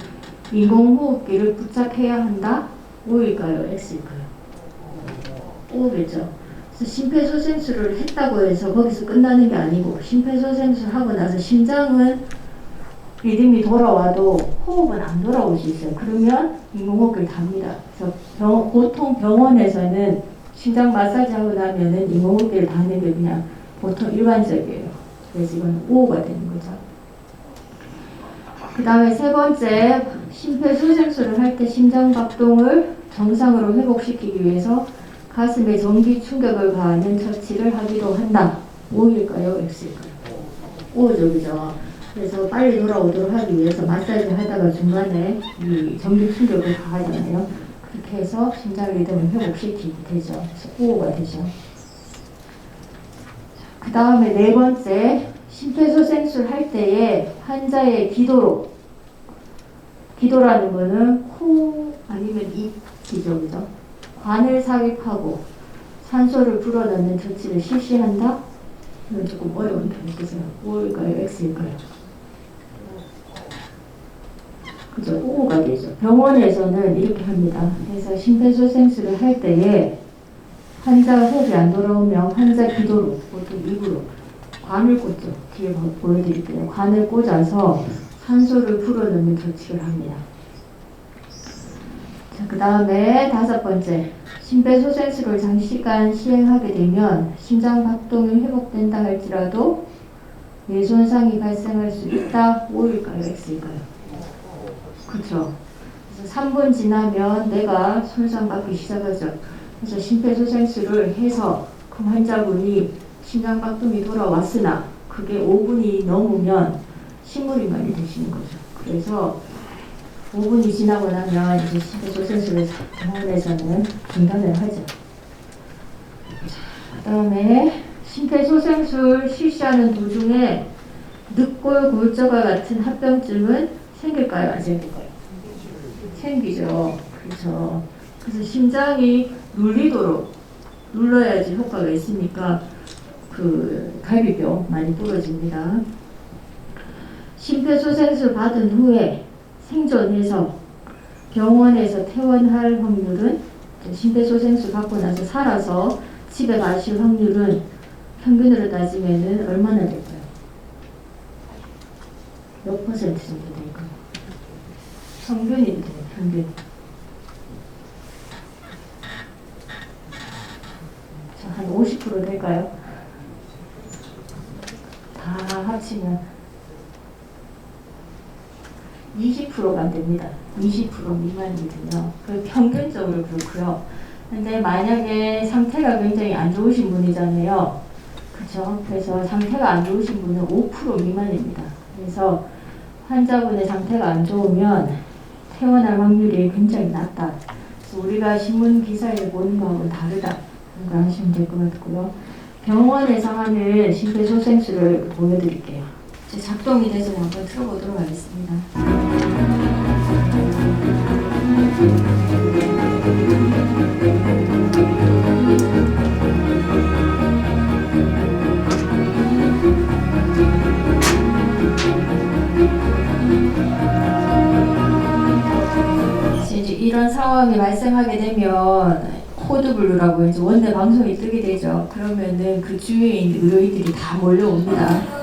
인공호흡기를 부착해야 한다? O일까요? X일까요? O겠죠. 그래서 심폐소생술을 했다고 해서 거기서 끝나는 게 아니고 심폐소생술 하고 나서 심장은 리듬이 돌아와도 호흡은 안 돌아올 수 있어요. 그러면 인공호흡기를 답니다. 그래서 보통 병원에서는 심장 마사지 하고 나면은 인공호흡기를 다는 게 그냥 보통 일반적이에요. 그래서 이건 O가 되는 거죠. 그 다음에 세 번째, 심폐소생술을 할 때 심장박동을 정상으로 회복시키기 위해서 가슴에 전기 충격을 가하는 처치를 하기도 한다. O일까요? X일까요? O죠, 그죠? 그래서 빨리 돌아오도록 하기 위해서 마사지 하다가 중간에 이 전기 충격을 가하잖아요. 그렇게 해서 심장 리듬을 회복시키게 되죠. 그래서 O가 되죠. 그 다음에 네 번째, 심폐소생술 할 때에 환자의 기도라는 거는 코 아니면 입이죠, 그죠? 관을 삽입하고 산소를 불어넣는 조치를 실시한다? 이건 조금 어려운 표현이죠. O일까요? X일까요? 그죠? O가 되죠. 병원에서는 이렇게 합니다. 그래서 심폐소생술을 할 때에 환자 호흡이 안 돌아오면 환자 기도로, 보통 입으로 관을 꽂죠. 뒤에 보여드릴게요. 관을 꽂아서 산소를 불어넣는 조치를 합니다. 자, 그 다음에 다섯 번째, 심폐소생술을 장시간 시행하게 되면 심장 박동이 회복된다 할지라도 뇌손상이 발생할 수 있다. O일까요? X일까요? 그렇죠. 그래서 3분 지나면 뇌가 손상받기 시작하죠. 그래서 심폐소생술을 해서 그 환자분이 심장박동이 돌아왔으나 그게 5분이 넘으면 식물인간이 되시는 거죠. 그래서 5분이 지나고 나면 이제 심폐소생술을 병원에서는 중단을 하죠. 그 다음에 심폐소생술 실시하는 도중에 늑골 골절과 같은 합병증은 생길까요? 안 생길까요? 생기죠. 그렇죠. 그래서 심장이 눌리도록 눌러야지 효과가 있으니까 그 갈비뼈 많이 부러집니다. 심폐소생술 받은 후에 생존해서 병원에서 퇴원할 확률은 심폐소생술 받고 나서 살아서 집에 가실 확률은 평균으로 따지면 얼마나 될까요? 몇 퍼센트 정도 될까요? 평균이 돼요. 평균. 한 50% 될까요? 합치면 20%가 안 됩니다. 20% 미만이거든요. 그 평균적으로 그렇고요. 근데 만약에 상태가 굉장히 안 좋으신 분이잖아요. 그렇죠? 그래서 상태가 안 좋으신 분은 5% 미만입니다. 그래서 환자분의 상태가 안 좋으면 퇴원할 확률이 굉장히 낮다. 그래서 우리가 신문 기사에 보는 거하고는 다르다. 그런 거 하시면 될 것 같고요. 병원에서 하는 심폐소생술을 보여드릴게요. 이제 작동이 돼서 한번 틀어보도록 하겠습니다. 이제 이런 상황이 발생하게 되면 코드블루라고 이제 원내 방송이 뜨게 되죠. 그러면은 그 주위에 있는 의료인들이 다 몰려옵니다.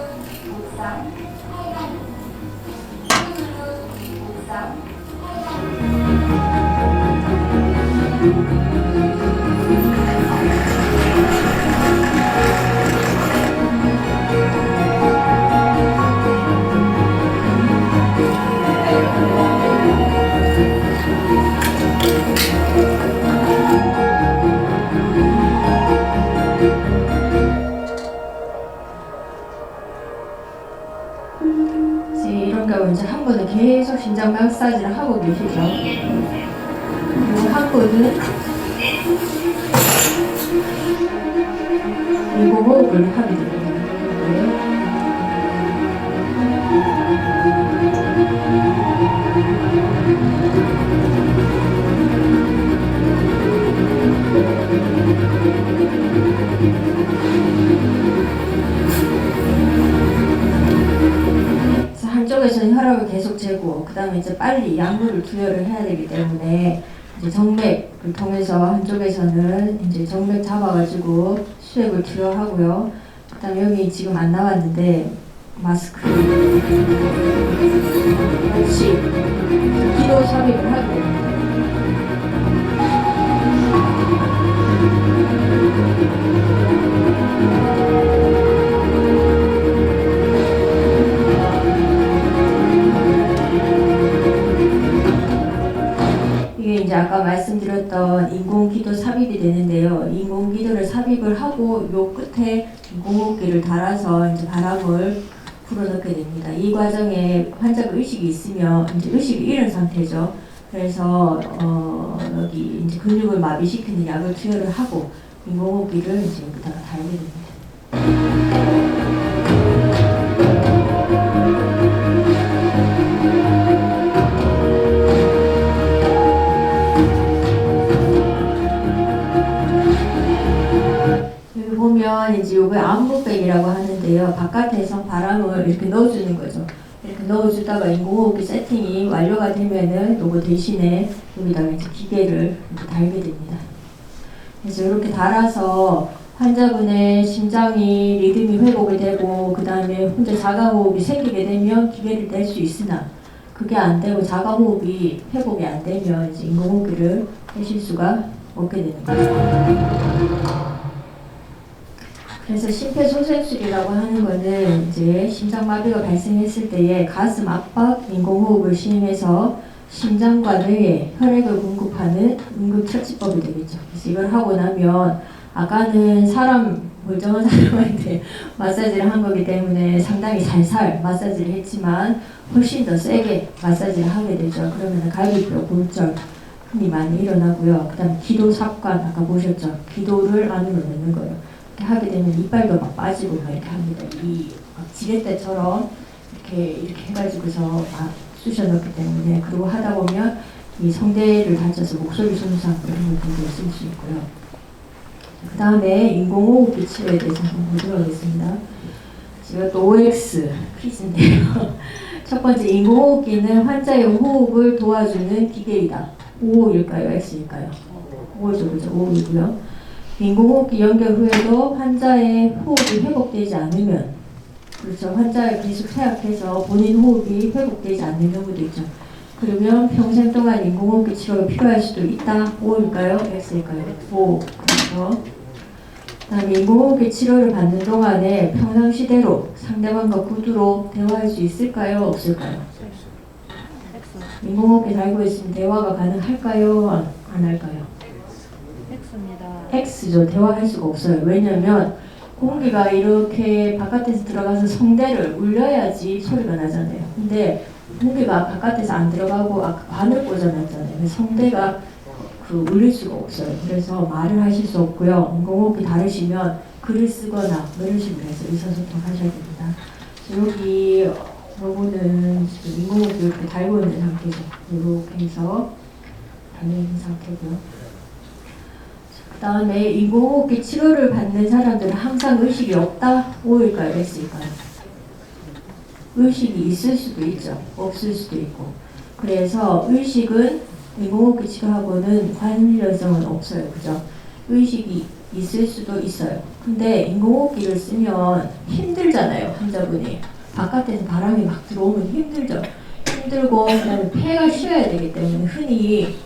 이런 경우 이제 한 분은 계속 심장 마사지를 하고 계시죠. 그리고 한 분은 인공호흡을 하게 됩니다. 한쪽에서는 혈압을 계속 재고, 그 다음에 이제 빨리 약물을 투여를 해야 되기 때문에 이제 정맥을 통해서 한쪽에서는 이제 정맥 잡아가지고 수액을 투여하고요. 그 다음에 여기 지금 안 나왔는데 마스크, 같이 기도 삽입을 하게 됩니다. 이게 이제 아까 말씀드렸던 인공기도 삽입이 되는데요. 인공기도를 삽입을 하고 요 끝에 인공호흡기를 달아서 이제 바람을 불어넣게 됩니다. 이 과정에 환자가 의식이 있으면 이제 의식을 잃은 상태죠. 그래서 여기 이제 근육을 마비시키는 약을 투여를 하고 인공호흡기를 이제 여기다가 달게 됩니다. 여기 보면 이제 요거 안무백이라고 하는데요. 바깥에서 바람을 이렇게 넣어주는 거죠. 이렇게 넣어주다가 인공호흡기 세팅이 완료가 되면은 요거 대신에 여기다가 이제 기계를 이렇게 달게 됩니다. 그래서 이렇게 달아서 환자분의 심장이 리듬이 회복이 되고 그 다음에 혼자 자가호흡이 생기게 되면 기계를 낼 수 있으나 그게 안 되고 자가호흡이 회복이 안 되면 이제 인공호흡기를 내실 수가 없게 되는 거죠. 그래서 심폐소생술이라고 하는 거는 이제 심장마비가 발생했을 때에 가슴 압박 인공호흡을 시행해서 심장과 뇌에 혈액을 공급하는 응급처치법이 되겠죠. 그래서 이걸 하고 나면 아까는 멀쩡한 사람한테 마사지를 한 거기 때문에 상당히 살살 마사지를 했지만 훨씬 더 세게 마사지를 하게 되죠. 그러면 갈비뼈 골절 이 많이 일어나고요. 그 다음에 기도 삽관 아까 보셨죠? 기도를 안으로 넣는 거예요. 이렇게 하게 되면 이빨도 막 빠지고 막 이렇게 합니다. 이 지렛대처럼 이렇게 해가지고서 막 쑤셔 넣기 때문에 그리고 하다 보면 이 성대를 다쳐서 목소리 손상 이런 것들도 쓸 수 있고요. 그 다음에 인공호흡기 치료에 대해서 한번 보도록 하겠습니다. 제가 또 OX 퀴즈인데요. 첫 번째 인공호흡기는 환자의 호흡을 도와주는 기계이다. O일까요? X일까요? O죠, 그죠? O이고요. 인공호흡기 연결 후에도 환자의 호흡이 회복되지 않으면, 그렇죠. 환자가 계속 쇠약해서 본인 호흡이 회복되지 않는 경우도 있죠. 그러면 평생 동안 인공호흡기 치료가 필요할 수도 있다. O일까요? X일까요? O. 그렇죠. 그다음에 인공호흡기 치료를 받는 동안에 평상시대로 상대방과 구두로 대화할 수 있을까요? 없을까요? 인공호흡기 달고 있으면 대화가 가능할까요? 안 할까요? X죠. 대화할 수가 없어요. 왜냐면 공기가 이렇게 바깥에서 들어가서 성대를 울려야지 소리가 나잖아요. 근데 공기가 바깥에서 안 들어가고 아까 관을 꽂아놨잖아요. 성대가 울릴 수가 없어요. 그래서 말을 하실 수 없고요. 인공호흡기 다르시면 글을 쓰거나 이런 식으로 해서 의사소통 하셔야 됩니다. 여기 요거는 지금 인공호흡기 이렇게 달고 있는 상태죠. 이렇게 해서 달려 있는 상태고요. 그 다음에 인공호흡기 치료를 받는 사람들은 항상 의식이 없다? O일까요? X일까요? 의식이 있을 수도 있죠. 없을 수도 있고. 그래서 의식은 인공호흡기 치료하고는 관련성은 없어요. 그죠? 의식이 있을 수도 있어요. 근데 인공호흡기를 쓰면 힘들잖아요. 환자분이. 바깥에서 바람이 막 들어오면 힘들죠. 힘들고 그다음에 폐가 쉬어야 되기 때문에 흔히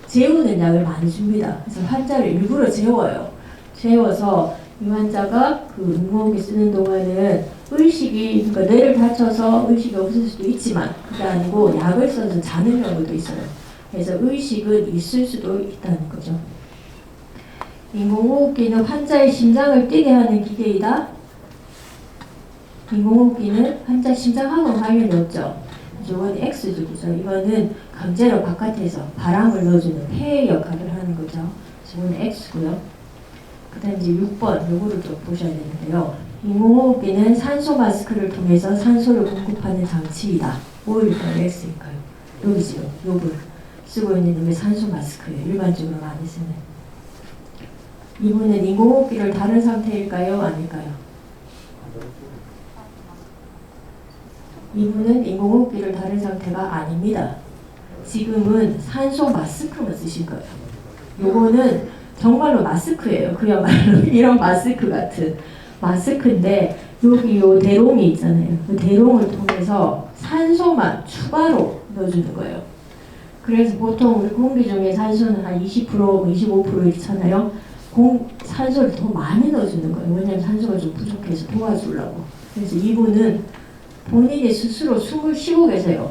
재우는 약을 많이 줍니다. 그래서 환자를 일부러 재워요. 재워서 이 환자가 인공호흡기 쓰는 동안은 의식이, 그러니까 뇌를 다쳐서 의식이 없을 수도 있지만 그게 아니고 약을 써서 자는 경우도 있어요. 그래서 의식은 있을 수도 있다는 거죠. 인공호흡기는 환자의 심장을 뛰게 하는 기계이다. 인공호흡기는 환자 심장하고 관련이 없죠. 이건 X쪽이죠. 이거는 강제로 바깥에서 바람을 넣어주는 폐의 역할을 하는 거죠. 이건 X고요. 그 다음 이제 6번 요거를 좀 보셔야 되는데요. 인공호흡기는 산소 마스크를 통해서 산소를 공급하는 장치이다. O일까요? X일까요? 여기 지금 요걸 쓰고 있는 놈이 산소 마스크예요. 일반적으로 많이 쓰는. 이분은 인공호흡기를 다른 상태일까요? 아닐까요? 이분은 인공호흡기를 다른 상태가 아닙니다. 지금은 산소 마스크만 쓰신 거예요. 요거는 정말로 마스크예요. 그야말로 이런 마스크 같은 마스크인데 여기 요 대롱이 있잖아요. 그 대롱을 통해서 산소만 추가로 넣어주는 거예요. 그래서 보통 우리 공기 중에 산소는 한 20%, 25% 있잖아요. 산소를 더 많이 넣어주는 거예요. 왜냐하면 산소가 좀 부족해서 도와주려고. 그래서 이분은 본인이 스스로 숨을 쉬고 계세요.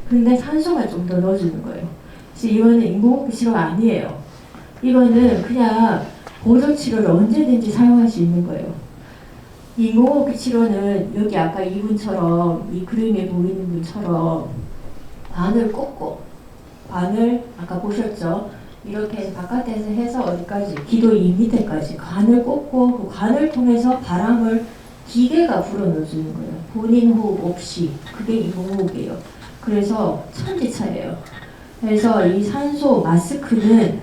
근데 산소만 좀 더 넣어주는 거예요. 그래서 이거는 인공호흡기 치료가 아니에요. 이거는 그냥 보조 치료를 언제든지 사용할 수 있는 거예요. 인공호흡기 치료는 여기 아까 이분처럼 이 그림에 보이는 분처럼 관을 꽂고 관을 아까 보셨죠? 이렇게 해서 바깥에서 해서 어디까지? 기도 2m까지 관을 꽂고 그 관을 통해서 바람을 기계가 불어넣어주는 거예요. 본인 호흡 없이. 그게 인공호흡이에요. 그래서 천지차예요. 그래서 이 산소 마스크는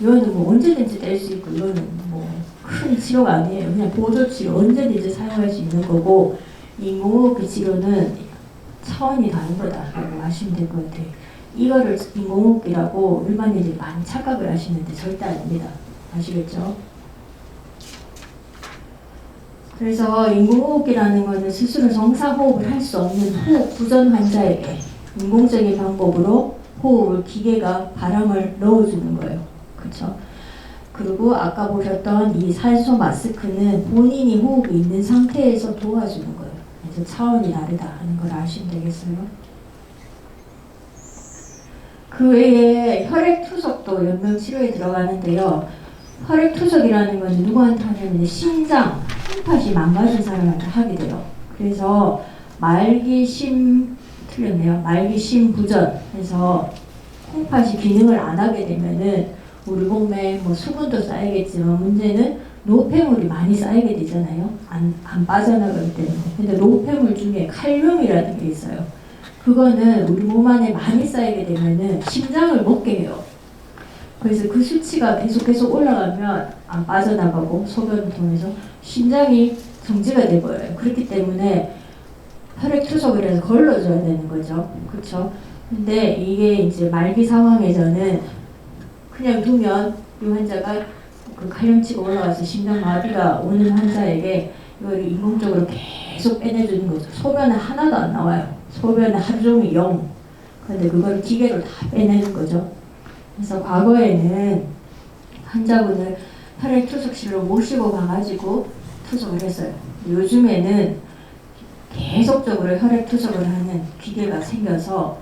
이거는 뭐 언제든지 뗄 수 있고 이거는 뭐 큰 치료가 아니에요. 그냥 보조 치료 언제든지 사용할 수 있는 거고 인공호흡기 치료는 차원이 다른 거다라고 하시면 될 것 같아요. 이거를 인공호흡기라고 일반인들이 많이 착각을 하시는데 절대 아닙니다. 아시겠죠? 그래서 인공호흡기라는 것은 스스로 정상호흡을 할 수 없는 호흡 부전 환자에게 인공적인 방법으로 호흡을 기계가 바람을 넣어주는 거예요. 그렇죠? 그리고 아까 보셨던 이 산소 마스크는 본인이 호흡이 있는 상태에서 도와주는 거예요. 그래서 차원이 다르다 하는 걸 아시면 되겠어요. 그 외에 혈액투석도 연명치료에 들어가는데요. 혈액투석이라는 건 누구한테 하냐면 심장, 콩팥이 망가진 사람한테 하게 돼요. 그래서 말기심 부전 해서 콩팥이 기능을 안 하게 되면은 우리 몸에 뭐 수분도 쌓이겠지만 문제는 노폐물이 많이 쌓이게 되잖아요. 안 빠져나가기 때문에. 근데 노폐물 중에 칼륨이라는 게 있어요. 그거는 우리 몸 안에 많이 쌓이게 되면은 심장을 먹게 해요. 그래서 그 수치가 계속 올라가면 안 빠져나가고 소변을 통해서 심장이 정지가 돼버려요. 그렇기 때문에 혈액투석을 해서 걸러줘야 되는 거죠. 그렇죠? 근데 이게 이제 말기 상황에서는 그냥 두면 이 환자가 그 칼륨치가 올라가서 심장마비가 오는 환자에게 이걸 인공적으로 계속 빼내주는 거죠. 소변은 하나도 안 나와요. 소변은 하루 종일 0. 근데 그걸 기계로 다 빼내는 거죠. 그래서 과거에는 환자분을 혈액투석실로 모시고 가가지고 투석을 했어요. 요즘에는 계속적으로 혈액투석을 하는 기계가 생겨서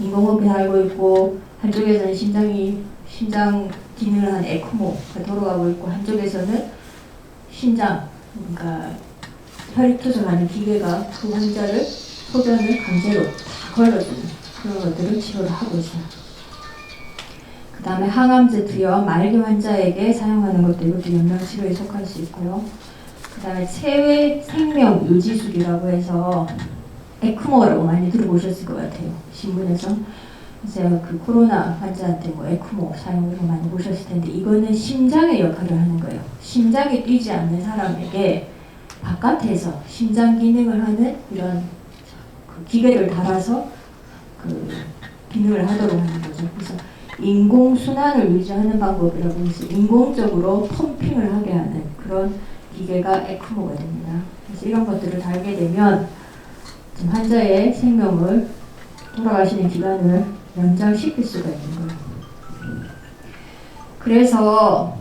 인공호흡이 달고 있고, 한쪽에서는 심장 기능을 하는 에크모가 돌아가고 있고, 한쪽에서는 심장, 그러니까 혈액투석하는 기계가 그 환자를 소변을 강제로 다 걸러주는 그런 것들을 치료를 하고 있어요. 그 다음에 항암제 투여 말기 환자에게 사용하는 것도 이것도 연명치료에 속할 수 있고요. 그 다음에 체외 생명 유지술이라고 해서 에크모라고 많이 들어보셨을 것 같아요. 신문에서. 그래서 그 코로나 환자한테 뭐 에크모 사용으로 많이 보셨을 텐데, 이거는 심장의 역할을 하는 거예요. 심장이 뛰지 않는 사람에게 바깥에서 심장 기능을 하는 이런 그 기계를 달아서 그 기능을 하도록 하는 거죠. 그래서 인공순환을 유지하는 방법이라고 해서 인공적으로 펌핑을 하게 하는 그런 기계가 에크모가 됩니다. 그래서 이런 것들을 달게 되면 좀 환자의 생명을, 돌아가시는 기간을 연장시킬 수가 있는 거예요. 그래서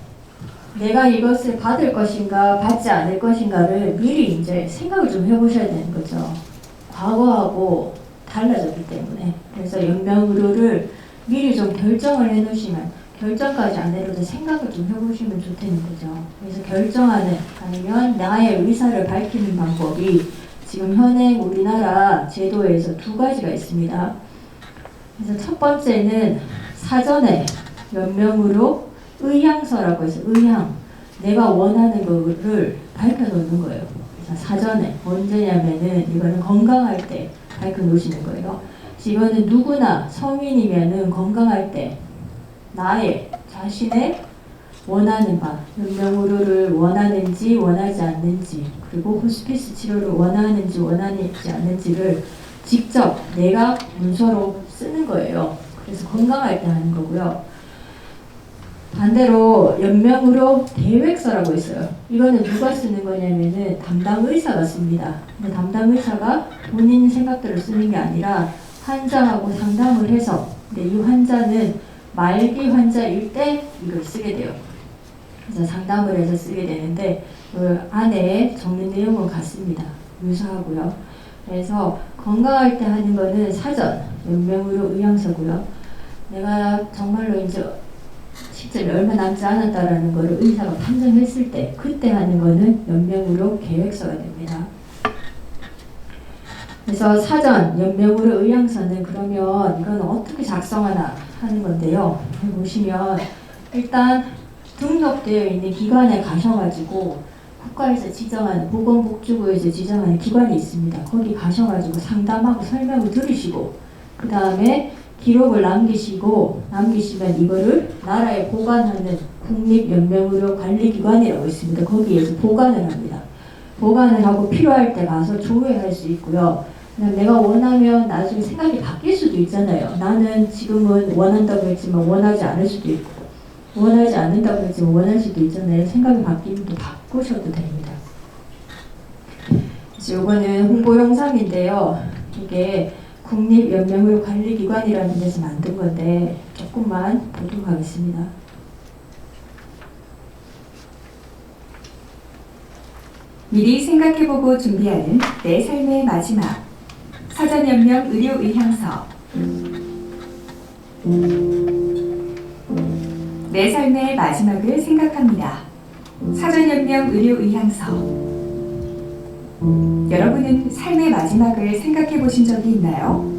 내가 이것을 받을 것인가 받지 않을 것인가를 미리 이제 생각을 좀 해보셔야 되는 거죠. 과거하고 달라졌기 때문에. 그래서 연명의료를 미리 좀 결정을 해놓으시면, 결정까지 안 해도 생각을 좀 해보시면 좋다는 거죠. 그래서 결정하는, 아니면 나의 의사를 밝히는 방법이 지금 현행 우리나라 제도에서 두 가지가 있습니다. 그래서 첫 번째는 사전에 연명의료 의향서라고 해서 의향, 내가 원하는 거를 밝혀놓는 거예요. 그래서 사전에 언제냐면은 이거는 건강할 때 밝혀놓으시는 거예요. 이거는 누구나 성인이면은 건강할 때 나의 자신의 원하는 바, 연명의료를 원하는지 원하지 않는지, 그리고 호스피스 치료를 원하는지 원하지 않는지를 직접 내가 문서로 쓰는 거예요. 그래서 건강할 때 하는 거고요. 반대로 연명의료 계획서라고 있어요. 이거는 누가 쓰는 거냐면은 담당 의사가 씁니다. 근데 담당 의사가 본인 생각대로 쓰는 게 아니라 환자하고 상담을 해서, 근데 이 환자는 말기 환자일 때 이걸 쓰게 돼요. 그래서 상담을 해서 쓰게 되는데 그 안에 적는 내용은 같습니다. 유사하고요. 그래서 건강할 때 하는 거는 사전 연명의료 의향서고요. 내가 정말로 이제 실제 얼마 남지 않았다라는 거를 의사가 판정했을 때 그때 하는 거는 연명의료 계획서가 됩니다. 그래서 사전 연명의료 의향서는 그러면 이건 어떻게 작성하나 하는 건데요. 보시면 일단 등록되어 있는 기관에 가셔가지고 국가에서 지정하는, 보건복지부에서 지정하는 기관이 있습니다. 거기 가셔가지고 상담하고 설명을 들으시고, 그 다음에 기록을 남기시면 이거를 나라에 보관하는 국립연명의료관리기관이라고 있습니다. 거기에서 보관을 합니다. 보관을 하고 필요할 때 가서 조회할 수 있고요. 그냥 내가 원하면 나중에 생각이 바뀔 수도 있잖아요. 나는 지금은 원한다고 했지만 원하지 않을 수도 있고, 원하지 않는다고 했지만 원할 수도 있잖아요. 생각이 바뀌면 또 바꾸셔도 됩니다. 이거는 홍보 영상인데요. 이게 국립연명의료관리기관이라는 데서 만든 건데 조금만 보도록 하겠습니다. 미리 생각해보고 준비하는 내 삶의 마지막. 사전연명 의료의향서. 내 삶의 마지막을 생각합니다. 사전연명 의료의향서. 여러분은 삶의 마지막을 생각해보신 적이 있나요?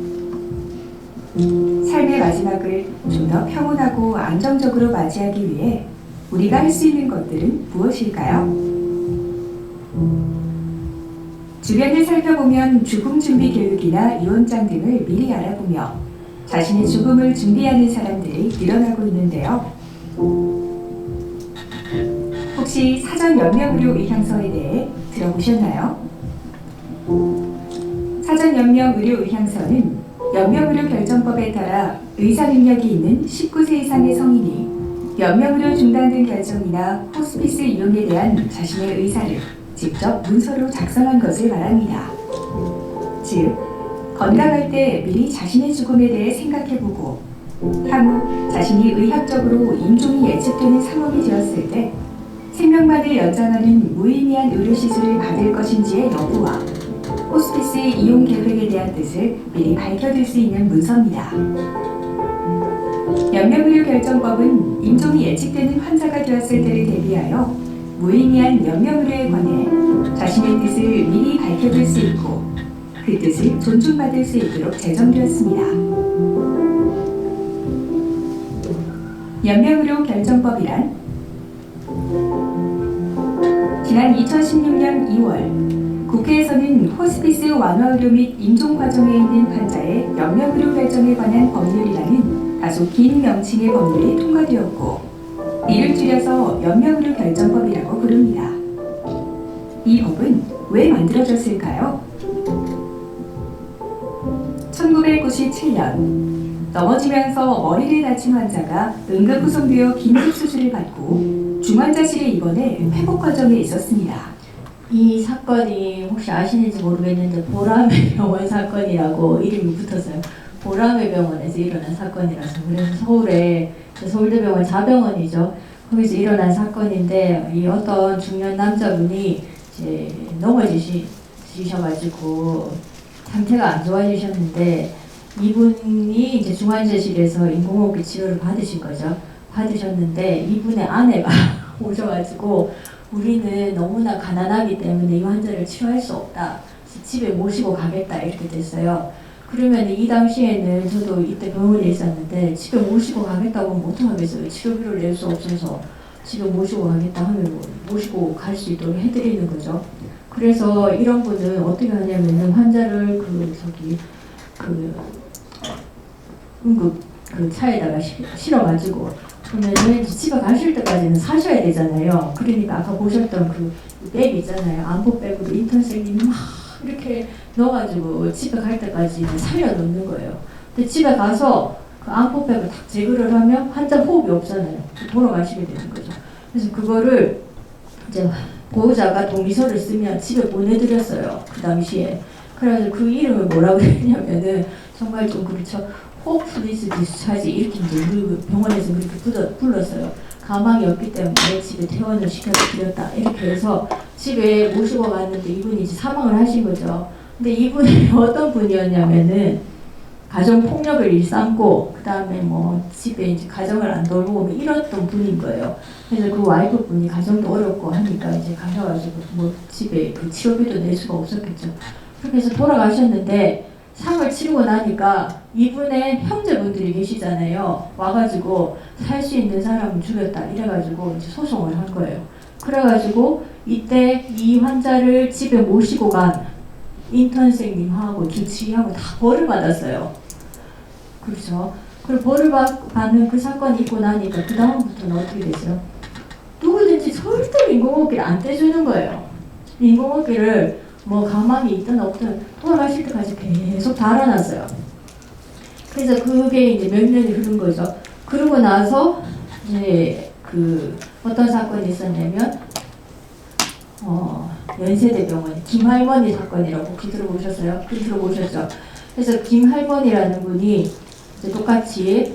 삶의 마지막을 좀 더 평온하고 안정적으로 맞이하기 위해 우리가 할 수 있는 것들은 무엇일까요? 주변을 살펴보면 죽음 준비 교육이나 유언장 등을 미리 알아보며 자신의 죽음을 준비하는 사람들이 늘어나고 있는데요. 혹시 사전 연명의료 의향서에 대해 들어보셨나요? 사전 연명의료 의향서는 연명의료 결정법에 따라 의사 능력이 있는 19세 이상의 성인이 연명의료 중단 등 결정이나 호스피스 이용에 대한 자신의 의사를 직접 문서로 작성한 것을 말합니다. 즉, 건강할 때 미리 자신의 죽음에 대해 생각해보고 향후 자신이 의학적으로 임종이 예측되는 상황이 되었을 때 생명만을 연장하는 무의미한 의료 시술을 받을 것인지의 여부와 호스피스 이용 계획에 대한 뜻을 미리 밝혀둘 수 있는 문서입니다. 연명의료 결정법은 임종이 예측되는 환자가 되었을 때를 대비하여 무의미한 연명의료에 관해 자신의 뜻을 미리 밝혀둘 수 있고 그 뜻을 존중받을 수 있도록 제정되었습니다. 연명의료 결정법이란 지난 2016년 2월 국회에서는 호스피스 완화의료 및 임종 과정에 있는 환자의 연명의료 결정에 관한 법률이라는 다소 긴 명칭의 법률이 통과되었고 이를 줄여서 연명의료 결정법이라고 부릅니다. 이 법은 왜 만들어졌을까요? 1997년 넘어지면서 머리를 다친 환자가 응급후송되어 긴급수술을 받고 중환자실에 입원해 회복 과정에 있었습니다. 이 사건이 혹시 아시는지 모르겠는데 보람의 병원 사건이라고 이름이 붙었어요. 보람의 병원에서 일어난 사건이라서. 그래서 서울에 서울대병원 자병원이죠. 거기서 일어난 사건인데 이 어떤 중년 남자분이 이제 넘어지셔가지고 상태가 안 좋아지셨는데 이분이 이제 중환자실에서 인공호흡기 치료를 받으신 거죠. 받으셨는데 이분의 아내가 오셔가지고 우리는 너무나 가난하기 때문에 이 환자를 치료할 수 없다. 집에 모시고 가겠다 이렇게 됐어요. 그러면 이 당시에는 저도 이때 병원에 있었는데 집에 모시고 가겠다고 하면 어떡하겠어요. 치료비를 낼 수 없어서 집에 모시고 가겠다 하면 모시고 갈 수 있도록 해드리는 거죠. 그래서 이런 분은 어떻게 하냐면은 환자를 응급 차에다가 실어가지고 그러면은 집에 가실 때까지는 사셔야 되잖아요. 그러니까 아까 보셨던 그 백 있잖아요. 안보백으로 인턴생님이 막 이렇게 넣어가지고 집에 갈 때까지는 살려놓는 거예요. 근데 집에 가서 그 안보백을 딱 제거를 하면 환자 호흡이 없잖아요. 돌아가시게 되는 거죠. 그래서 그거를 이제 보호자가 동의서를 쓰면 집에 보내드렸어요. 그 당시에. 그래가지고 그 이름을 뭐라고 했냐면은 정말 좀 그렇죠. 호프리스 디스차지 이렇게 이제 우리 병원에서 그렇게 불렀어요. 가망이 없기 때문에 집에 퇴원을 시켜드렸다. 이렇게 해서 집에 모시고 갔는데 이분이 이제 사망을 하신 거죠. 근데 이분이 어떤 분이었냐면은 가정폭력을 일삼고 그 다음에 뭐 집에 이제 가정을 안 돌보고 뭐 이랬던 분인 거예요. 그래서 그 와이프 분이 가정도 어렵고 하니까 이제 가셔가지고 뭐 집에 그 치료비도 낼 수가 없었겠죠. 그렇게 해서 돌아가셨는데 상을 치르고 나니까 이분의 형제분들이 계시잖아요. 와가지고 살 수 있는 사람을 죽였다 이래가지고 이제 소송을 한 거예요. 그래가지고 이때 이 환자를 집에 모시고 간 인턴생님하고 주치의하고 다 벌을 받았어요. 그렇죠. 그리고 벌을 받는 그 사건이 있고 나니까 그 다음부터는 어떻게 되죠? 누구든지 절대로 인공호흡기를 안 떼주는 거예요. 인공호흡기를 뭐 가망이 있든 없든 돌아가실 때까지 계속 달아놨어요. 그래서 그게 이제 몇 년이 흐른 거죠. 그러고 나서 이제 그 어떤 사건이 있었냐면 연세대병원 김할머니 사건이라고 혹시 들어보셨어요? 들어보셨죠? 그래서 김할머니라는 분이 이제 똑같이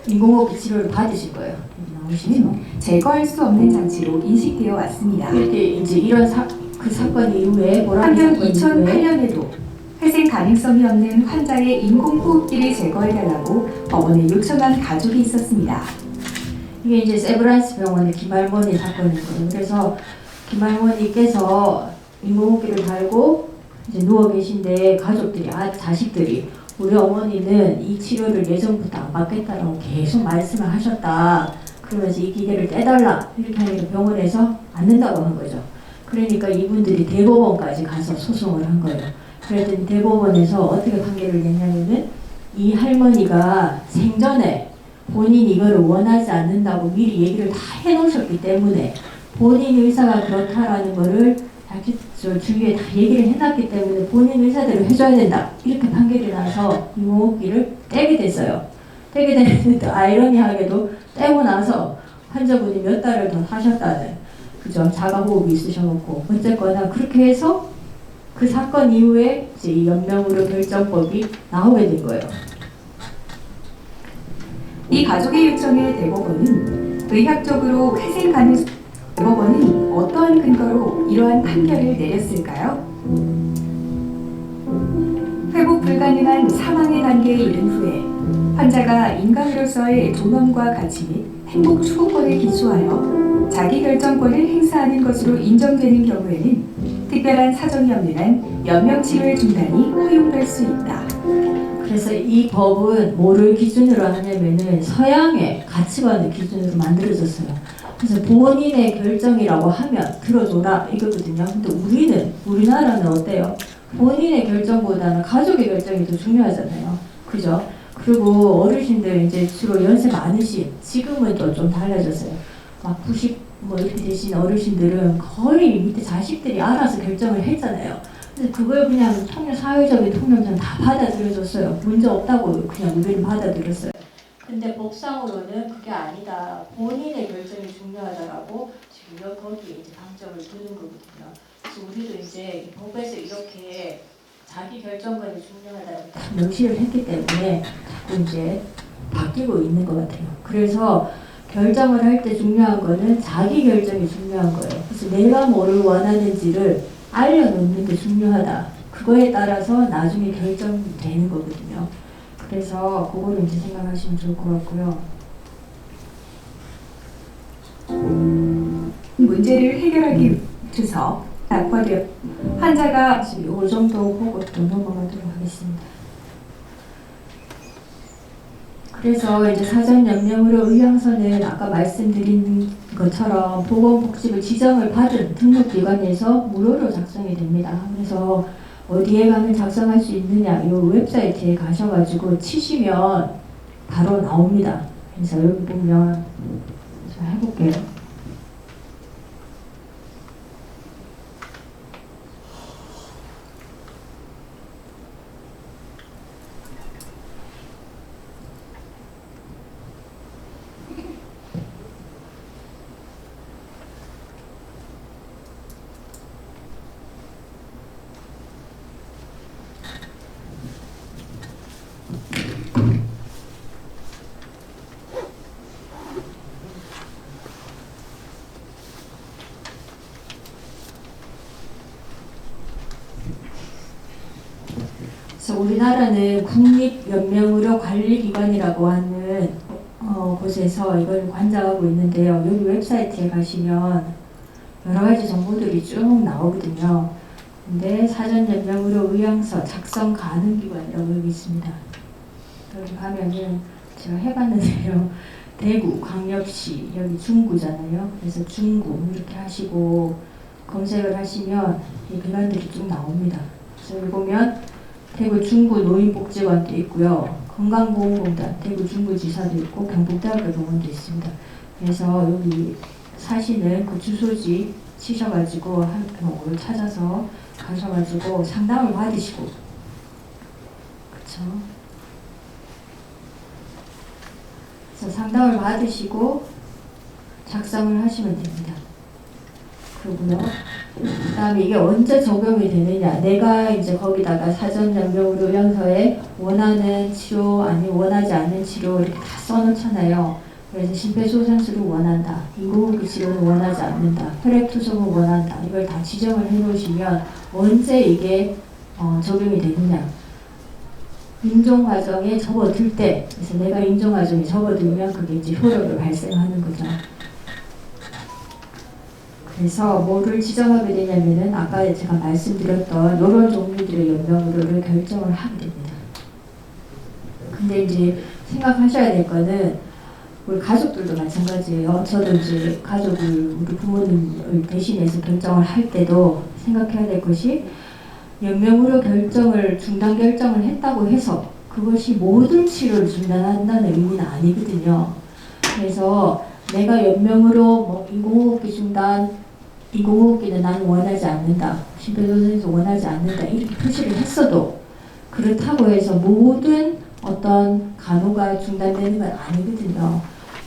인공호흡기 치료를 받으실 거예요. 나오시죠? 제거할 수 없는 장치로 인식되어 왔습니다. 이렇게 이제 이런 그 사건 이후에 한편 2008년에도 회생 가능성이 없는 환자의 인공호흡기를 제거해달라고 법원에 요청한 가족이 있었습니다. 이게 이제 세브란스 병원의 김할머니 사건이거든요. 그래서 김할머니께서 인공호흡기를 달고 이제 누워 계신데 가족들이 자식들이 우리 어머니는 이 치료를 예전부터 안 받겠다라고 계속 말씀을 하셨다. 그러면서 이 기계를 떼달라 이렇게 하니까 병원에서 안 된다고 한 거죠. 그러니까 이분들이 대법원까지 가서 소송을 한 거예요. 그랬더니 대법원에서 어떻게 판결을 냈냐면은 이 할머니가 생전에 본인이 이거를 원하지 않는다고 미리 얘기를 다 해놓으셨기 때문에 본인 의사가 그렇다라는 거를 저 주위에 다 얘기를 해놨기 때문에 본인 의사대로 해줘야 된다. 이렇게 판결이 나서 인공호흡기를 떼게 됐어요. 떼게 됐는데 아이러니하게도 떼고 나서 환자분이 몇 달을 더 사셨다는 그죠? 자가호흡이 있으셔갖고 어쨌거나 그렇게 해서 그 사건 이후에 이제 이 연명의료 결정법이 나오게 된 거예요. 이 가족의 요청에 대법원은 의학적으로 회생 가능성 대법원은 어떠한 근거로 이러한 판결을 내렸을까요? 회복 불가능한 사망의 단계에 이른 후에 환자가 인간으로서의 존엄과 가치 및 행복 추구권을 기초하여 자기 결정권을 행사하는 것으로 인정되는 경우에는 특별한 사정이 없는 한 연명치료의 중단이 허용될 수 있다. 그래서 이 법은 뭐를 기준으로 하냐면은 서양의 가치관을 기준으로 만들어졌어요. 그래서 본인의 결정이라고 하면 들어줘라 이거거든요. 근데 우리나라는 어때요? 본인의 결정보다는 가족의 결정이 더 중요하잖아요. 그죠? 그리고 어르신들 이제 주로 연세 많으신, 지금은 또 좀 달라졌어요. 막 90 뭐 이렇게 되신 어르신들은 거의 밑에 자식들이 알아서 결정을 했잖아요. 그래서 그걸 그냥 사회적인 통념상 다 받아들여줬어요. 문제 없다고 그냥 우리는 받아들였어요. 근데 법상으로는 그게 아니다. 본인의 결정이 중요하다라고 지금 거기에 이제 방점을 두는 거거든요. 그래서 우리도 이제 법에서 이렇게 자기 결정권이 중요하다고 다 명시를 했기 때문에 자꾸 이제 바뀌고 있는 것 같아요. 그래서 결정을 할 때 중요한 거는 자기 결정이 중요한 거예요. 그래서 내가 뭐를 원하는지를 알려놓는 게 중요하다. 그거에 따라서 나중에 결정되는 거거든요. 그래서 그거를 이제 생각하시면 좋을 것 같고요. 문제를 해결하기 위해서 낙화되어 환자가 이 정도 보고 또 넘어가도록 하겠습니다. 그래서 이제 사전 연명으로 의향서는 아까 말씀드린 것처럼 보건복지부 지정을 받은 등록기관에서 무료로 작성이 됩니다. 그래서 어디에 가면 작성할 수 있느냐 이 웹사이트에 가셔가지고 치시면 바로 나옵니다. 그래서 여기 보면 제가 해볼게요. 그래서 우리나라는 국립연명의료관리기관이라고 하는 곳에서 이걸 관장하고 있는데요. 여기 웹사이트에 가시면 여러 가지 정보들이 쭉 나오거든요. 근데 사전연명의료 의향서 작성 가능 기관이라고 여기 있습니다. 여기 가면은 제가 해봤는데요. 대구, 광역시, 여기 중구잖아요. 그래서 중구 이렇게 하시고 검색을 하시면 이 기관들이 쭉 나옵니다. 그래서 여기 보면 대구 중구 노인복지관도 있고요. 건강보험공단, 대구 중구지사도 있고 경북대학교 병원도 있습니다. 그래서 여기 사시는 그 주소지 치셔가지고 한 병원을 찾아서 가셔가지고 상담을 받으시고, 그쵸? 그래서 상담을 받으시고 작성을 하시면 됩니다. 그리고요. 그다음에 이게 언제 적용이 되느냐? 내가 이제 거기다가 사전연명의료 의향서에 원하는 치료 아니면 원하지 않는 치료 이렇게 다 써놓잖아요. 그래서 심폐소생술을 원한다, 인공호흡기 치료는 원하지 않는다, 혈액투석은 원한다. 이걸 다 지정을 해놓으시면 언제 이게 적용이 되느냐? 임종과정에 접어들 때, 그래서 내가 임종과정에 접어들면 그게 이제 효력을 발생하는 거죠. 그래서 뭐를 지정하게 되냐면은 아까 제가 말씀드렸던 이런 종류들의 연명으로를 결정을 하게 됩니다. 근데 이제 생각하셔야 될 거는 우리 가족들도 마찬가지예요. 저도 이제 가족을 우리 부모님을 대신해서 결정을 할 때도 생각해야 될 것이 연명으로 중단 결정을 했다고 해서 그것이 모든 치료를 중단한다는 의미는 아니거든요. 그래서 내가 연명으로 뭐 인공호흡기 중단, 인공호흡기는 나는 원하지 않는다, 심폐소생술 원하지 않는다 이렇게 표시를 했어도 그렇다고 해서 모든 어떤 간호가 중단되는 건 아니거든요.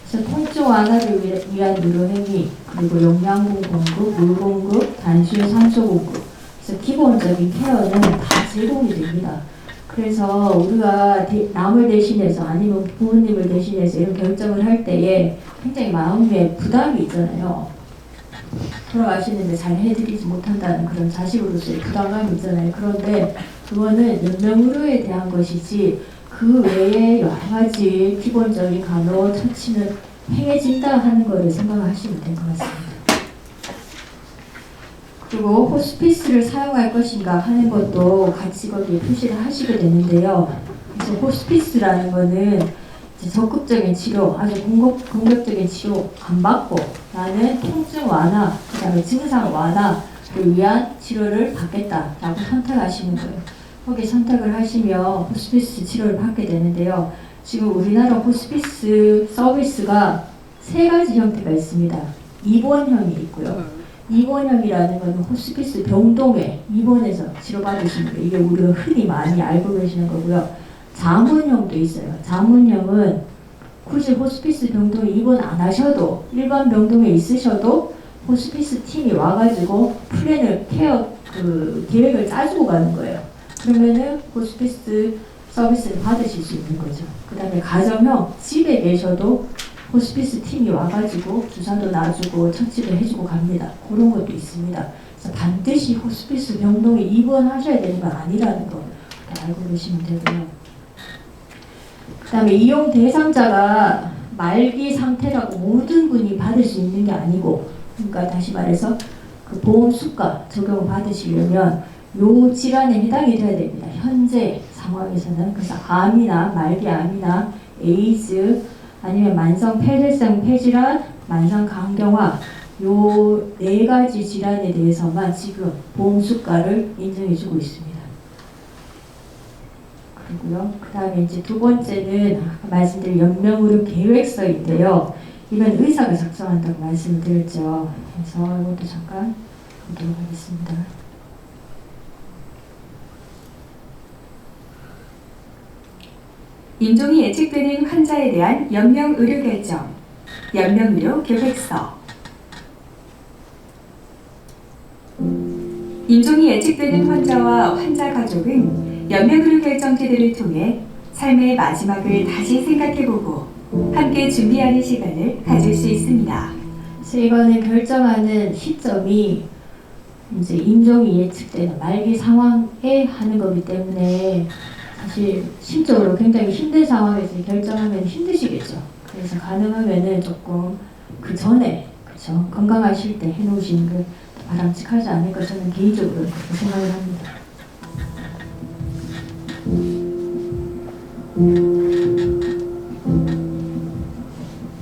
그래서 통증 완화를 위한 의료행위, 그리고 영양분 공급, 물 공급, 단수의 산소 공급, 그래서 기본적인 케어는 다 제공이 됩니다. 그래서 우리가 남을 대신해서 아니면 부모님을 대신해서 이런 결정을 할 때에 굉장히 마음에 부담이 있잖아요. 돌아가시는데 잘 해드리지 못한다는 그런 자식으로서의 부담감이 있잖아요. 그런데 그거는 연명의료에 대한 것이지 그 외에 여러 가지 기본적인 간호처치는 행해진다 하는 거를 생각하시면 될 것 같습니다. 그리고 호스피스를 사용할 것인가 하는 것도 같이 거기에 표시를 하시게 되는데요. 그래서 호스피스라는 거는 이제 적극적인 치료, 아주 공격적인 치료 안 받고 나는 통증 완화, 그 다음에 증상 완화를 위한 치료를 받겠다라고 선택하시는 거예요. 거기에 선택을 하시면 호스피스 치료를 받게 되는데요. 지금 우리나라 호스피스 서비스가 세 가지 형태가 있습니다. 입원형이 있고요. 입원형이라는 것은 호스피스 병동에 입원해서 치료받으시는 거예요. 이게 우리가 흔히 많이 알고 계시는 거고요. 자문형도 있어요. 자문형은 굳이 호스피스 병동에 입원 안 하셔도 일반 병동에 있으셔도 호스피스 팀이 와가지고 플랜을 케어 계획을 짜주고 가는 거예요. 그러면은 호스피스 서비스를 받으실 수 있는 거죠. 그 다음에 가정형 집에 계셔도 호스피스 팀이 와가지고 주사도 놔주고 처치도 해주고 갑니다. 그런 것도 있습니다. 그래서 반드시 호스피스 병동에 입원하셔야 되는 건 아니라는 거 알고 계시면 되고요. 그 다음에 이용 대상자가 말기 상태라고 모든 분이 받을 수 있는 게 아니고, 그러니까 다시 말해서 그 보험 수가 적용을 받으시려면 요 질환에 해당이 돼야 됩니다. 현재 상황에서는. 그래서 암이나 말기 암이나 에이즈 아니면 만성 폐쇄성 폐질환, 만성 간경화 요 네 가지 질환에 대해서만 지금 보험 수가를 인정해주고 있습니다. 그리고요. 그 다음에 이제 두 번째는 아까 말씀드린 연명의료 계획서인데요. 이건 의사가 작성한다고 말씀을 드렸죠. 그래서 이것도 잠깐 보도록 하겠습니다. 임종이 예측되는 환자에 대한 연명의료 결정, 연명의료 계획서. 임종이 예측되는 환자와 환자 가족은 연명의료 결정지들을 통해 삶의 마지막을 다시 생각해보고 함께 준비하는 시간을 가질 수 있습니다. 그래서 이거는 결정하는 시점이 이제 임종이 예측되는 말기 상황에 하는 거기 때문에 사실 심적으로 굉장히 힘든 상황에서 결정하면 힘드시겠죠. 그래서 가능하면은 조금 그 전에 그렇죠 건강하실 때 해놓으시는 게 바람직하지 않을까 저는 개인적으로 그렇게 생각을 합니다.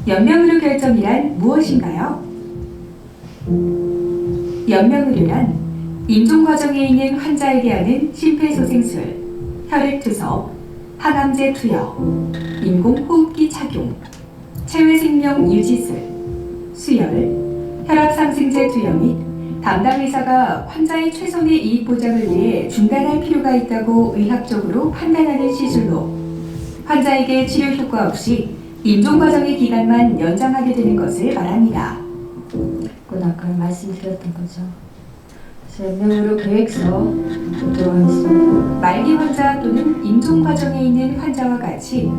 연명의료 결정이란 무엇인가요? 연명의료란 임종 과정에 있는 환자에게 하는 심폐소생술, 혈액투석, 항암제 투여, 인공호흡기 착용, 체외생명 유지술, 수혈, 혈압상승제 투여 및 담당 의사가 환자의 최선의 이익 보장을 위해 중단할 필요가 있다고 의학적으로 판단하는 시술로 환자에게 치료 효과 없이 임종 과정의 기간만 연장하게 되는 것을 말합니다. 그건 아까 말씀드렸던 거죠. 그래서 연명의료 계획서 보도록 하겠습니다. 말기 환자 또는 임종 과정에 있는 환자와 같이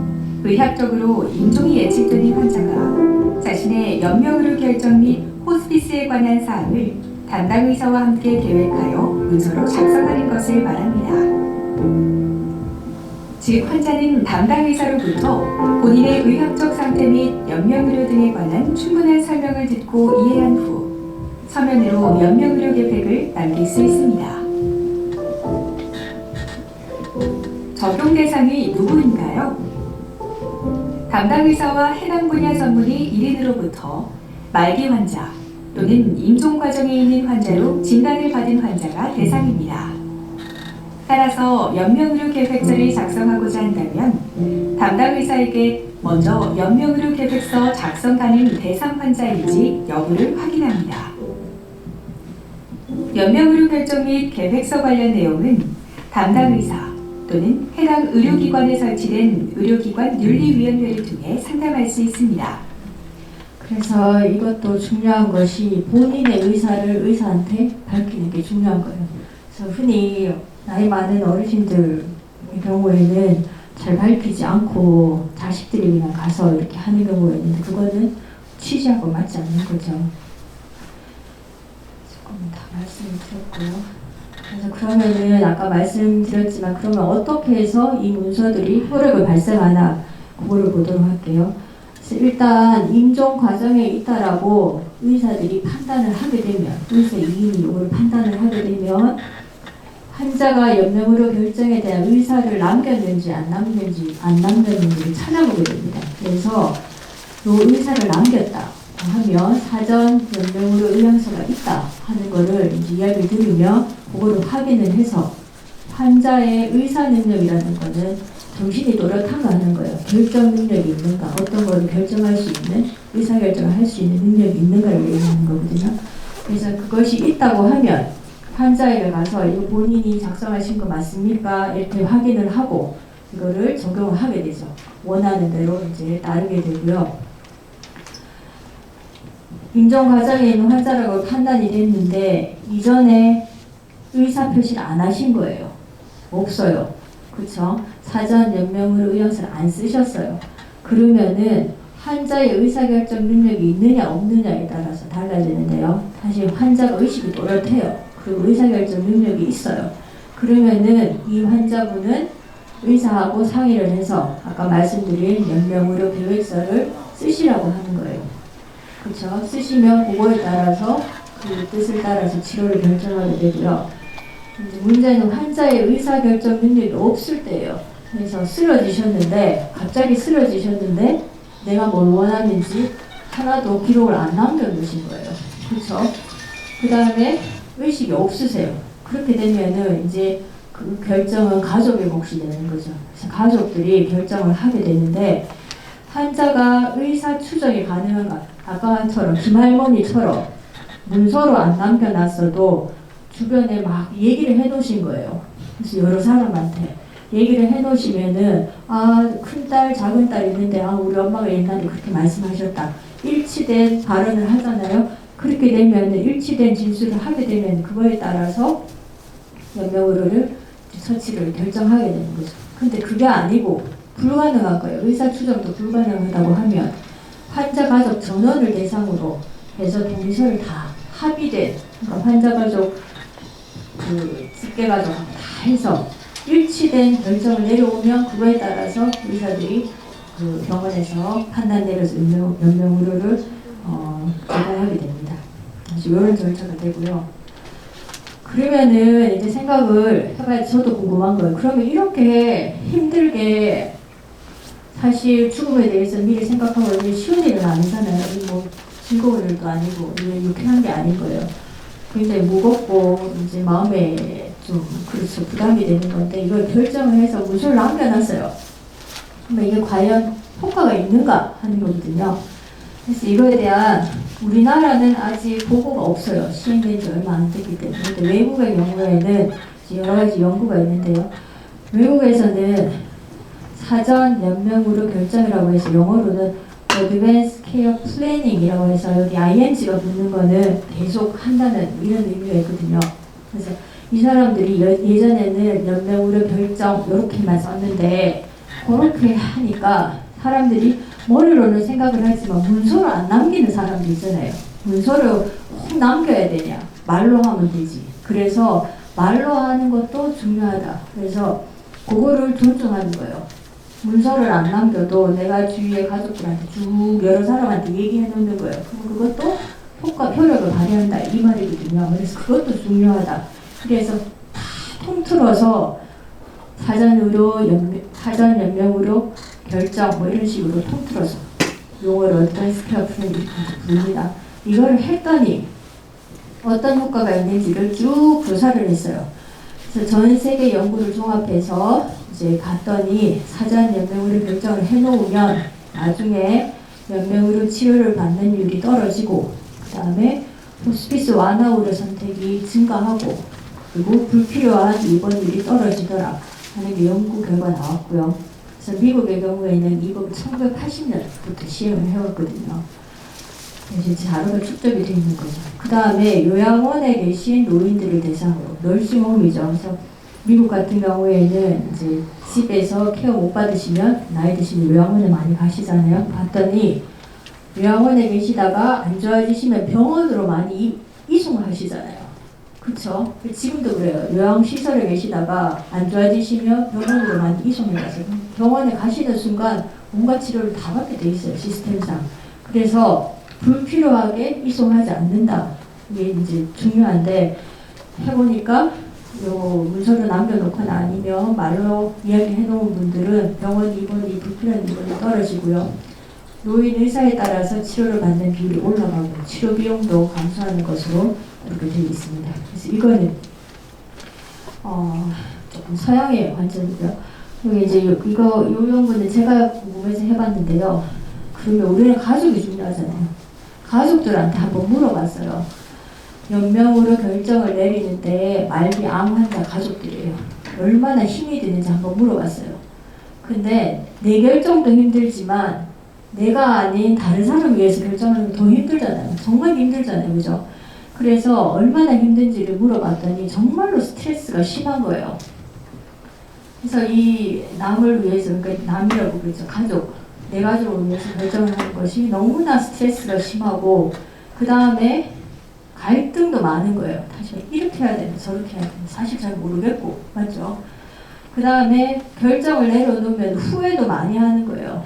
의학적으로 임종이 예측되는 환자가 자신의 연명의료 결정 및 호스피스에 관한 사항을 담당 의사와 함께 계획하여 문서로 작성하는 것을 말합니다. 즉 환자는 담당 의사로부터 본인의 의학적 상태 및 연명의료 등에 관한 충분한 설명을 듣고 이해한 후 서면으로 연명의료 계획을 남길 수 있습니다. 적용 대상이 누구인가요? 담당 의사와 해당 분야 전문의 1인으로부터 말기 환자 또는 임종 과정에 있는 환자로 진단을 받은 환자가 대상입니다. 따라서 연명의료 계획서를 작성하고자 한다면 담당 의사에게 먼저 연명의료 계획서 작성 가능 대상 환자인지 여부를 확인합니다. 연명의료 결정 및 계획서 관련 내용은 담당 의사 또는 해당 의료기관에 설치된 의료기관 윤리위원회를 통해 상담할 수 있습니다. 그래서 이것도 중요한 것이 본인의 의사를 의사한테 밝히는 게 중요한 거예요. 그래서 흔히 나이 많은 어르신들의 경우에는 잘 밝히지 않고 자식들이 그냥 가서 이렇게 하는 경우가 있는데 그거는 취지하고 맞지 않는 거죠. 조금 다 말씀을 드렸고요. 그래서 그러면은 아까 말씀드렸지만 그러면 어떻게 해서 이 문서들이 효력을 발생하나 그거를 보도록 할게요. 그래서 일단 임종 과정에 있다라고 의사들이 판단을 하게 되면 의사 2인이 이걸 판단을 하게 되면 환자가 연명의료 결정에 대한 의사를 남겼는지 안 남겼는지를 찾아보게 됩니다. 그래서 이 의사를 남겼다 하면 사전 연명의료 의향서가 있다 하는 거를 이제 이야기를 들으며 그거를 확인을 해서 환자의 의사 능력이라는 거는 정신이 또렷한가 하는 거예요. 결정 능력이 있는가, 어떤 거를 결정할 수 있는, 의사 결정을 할 수 있는 능력이 있는가를 얘기하는 거거든요. 그래서 그것이 있다고 하면 환자에게 가서 이거 본인이 작성하신 거 맞습니까? 이렇게 확인을 하고 이거를 적용을 하게 되죠. 원하는 대로 이제 따르게 되고요. 임종 과정에 있는 환자라고 판단이 됐는데 이전에 의사 표시를 안 하신 거예요. 없어요. 그렇죠? 사전 연명으로 의향서를 안 쓰셨어요. 그러면은 환자의 의사결정 능력이 있느냐 없느냐에 따라서 달라지는데요. 사실 환자가 의식이 또렷해요. 그리고 의사결정 능력이 있어요. 그러면은 이 환자분은 의사하고 상의를 해서 아까 말씀드린 연명의료 계획서를 쓰시라고 하는 거예요. 그렇죠? 쓰시면 그거에 따라서 그 뜻을 따라서 치료를 결정하게 되고요. 이제 문제는 환자의 의사결정 능력이 없을 때예요. 그래서 쓰러지셨는데 갑자기 쓰러지셨는데 내가 뭘 원하는지 하나도 기록을 안 남겨놓으신 거예요. 그렇죠? 그 다음에 의식이 없으세요. 그렇게 되면은 이제 그 결정은 가족의 몫이 되는 거죠. 그래서 가족들이 결정을 하게 되는데 환자가 의사 추정이 가능한가? 아까처럼 김할머니처럼 문서로 안 남겨놨어도 주변에 막 얘기를 해놓으신 거예요. 그래서 여러 사람한테 얘기를 해놓으시면은 큰딸 작은딸 있는데 우리 엄마가 옛날에 그렇게 말씀하셨다. 일치된 발언을 하잖아요. 그렇게 되면 일치된 진술을 하게 되면 그거에 따라서 연명의료를 처치를 결정하게 되는 거죠. 근데 그게 아니고 불가능한 거예요. 의사 추정도 불가능하다고 하면 환자 가족 전원을 대상으로 해서 동의서를 다 합의된 그러니까 환자 가족 그 직계 가족 다 해서 일치된 결정을 내려오면 그거에 따라서 의사들이 그 병원에서 판단 내려서 연명의료를 제공하게 됩니다. 이런 절차가 되고요. 그러면은 이제 생각을 해봐야 저도 궁금한 거예요. 그러면 이렇게 힘들게 사실 죽음에 대해서 미리 생각하고 이게 쉬운 일은 아니잖아요. 뭐 즐거운 일도 아니고 이게 유쾌한 게 아닌 거예요. 굉장히 무겁고 이제 마음에 좀 그렇죠 부담이 되는 건데 이걸 결정을 해서 문서를 남겨놨어요. 그러면 이게 과연 효과가 있는가 하는 거거든요. 그래서 이거에 대한 우리나라는 아직 보고가 없어요. 시행된 지 얼마 안 됐기 때문에. 근데 외국의 경우에는 여러 가지 연구가 있는데요. 외국에서는 사전 연명의료 결정이라고 해서 영어로는 Advanced Care Planning이라고 해서 여기 ing가 붙는 거는 계속 한다는 이런 의미가 있거든요. 그래서 이 사람들이 예전에는 연명의료 결정 이렇게만 썼는데 그렇게 하니까 사람들이 머리로는 생각을 하지만 문서로 안 남기는 사람도 있잖아요. 문서를 꼭 남겨야 되냐? 말로 하면 되지. 그래서 말로 하는 것도 중요하다. 그래서 그거를 존중하는 거예요. 문서를 안 남겨도 내가 주위의 가족들한테 쭉 여러 사람한테 얘기해 놓는 거예요. 그럼 그것도 효력을 발휘한다 이 말이거든요. 그래서 그것도 중요하다. 그래서 다 통틀어서 사전 연명의료 결정 뭐 이런 식으로 통틀어서 용어를 어드밴스 케어 플랜 이렇게 부릅니다. 이거를 했더니 어떤 효과가 있는지를 쭉 조사를 했어요. 그래서 전 세계 연구를 종합해서 이제 봤더니 사전 연명의료 결정을 해놓으면 나중에 연명의료 치료를 받는 율이 떨어지고 그 다음에 호스피스 완화의료 선택이 증가하고 그리고 불필요한 입원율이 떨어지더라 하는 게 연구 결과 나왔고요. 그래서 미국의 경우에는 이걸 1980년부터 시행을 해왔거든요. 이제 자료가 축적이 되어 있는 거죠. 그 다음에 요양원에 계신 노인들을 대상으로 널싱홈이죠. 그래서 미국 같은 경우에는 이제 집에서 케어 못 받으시면 나이 드시면 요양원에 많이 가시잖아요. 봤더니 요양원에 계시다가 안 좋아지시면 병원으로 많이 이송을 하시잖아요. 그렇죠? 지금도 그래요. 요양시설에 계시다가 안 좋아지시면 병원으로 많이 이송을 가세요. 병원에 가시는 순간 온갖 치료를 다 받게 돼 있어요. 시스템상. 그래서 불필요하게 이송하지 않는다. 이게 이제 중요한데 해보니까 요 문서로 남겨놓거나 아니면 말로 이야기해 놓은 분들은 병원 입원이 불필요한 입원이 떨어지고요. 노인 의사에 따라서 치료를 받는 비율이 올라가고 치료 비용도 감소하는 것으로 이렇게 되어 있습니다. 그래서 이거는 조금 서양의 관점이고요. 여기 이제 이거 요 연구는 제가 궁금해서 해봤는데요. 그러면 우리는 가족이 중요하잖아요. 가족들한테 한번 물어봤어요. 연명으로 결정을 내리는데 말기 암 환자 가족들이에요. 얼마나 힘이 드는지 한번 물어봤어요. 근데 내 결정도 힘들지만 내가 아닌 다른 사람을 위해서 결정하는 게 더 힘들잖아요. 정말 힘들잖아요. 그죠? 그래서 얼마나 힘든지를 물어봤더니 정말로 스트레스가 심한 거예요. 그래서 이 남을 위해서, 그러니까 남이라고 그러죠. 가족, 내 가족을 위해서 결정을 하는 것이 너무나 스트레스가 심하고 그 다음에 갈등도 많은 거예요. 다시 이렇게 해야 되나 저렇게 해야 되나 사실 잘 모르겠고 맞죠? 그 다음에 결정을 내려놓으면 후회도 많이 하는 거예요.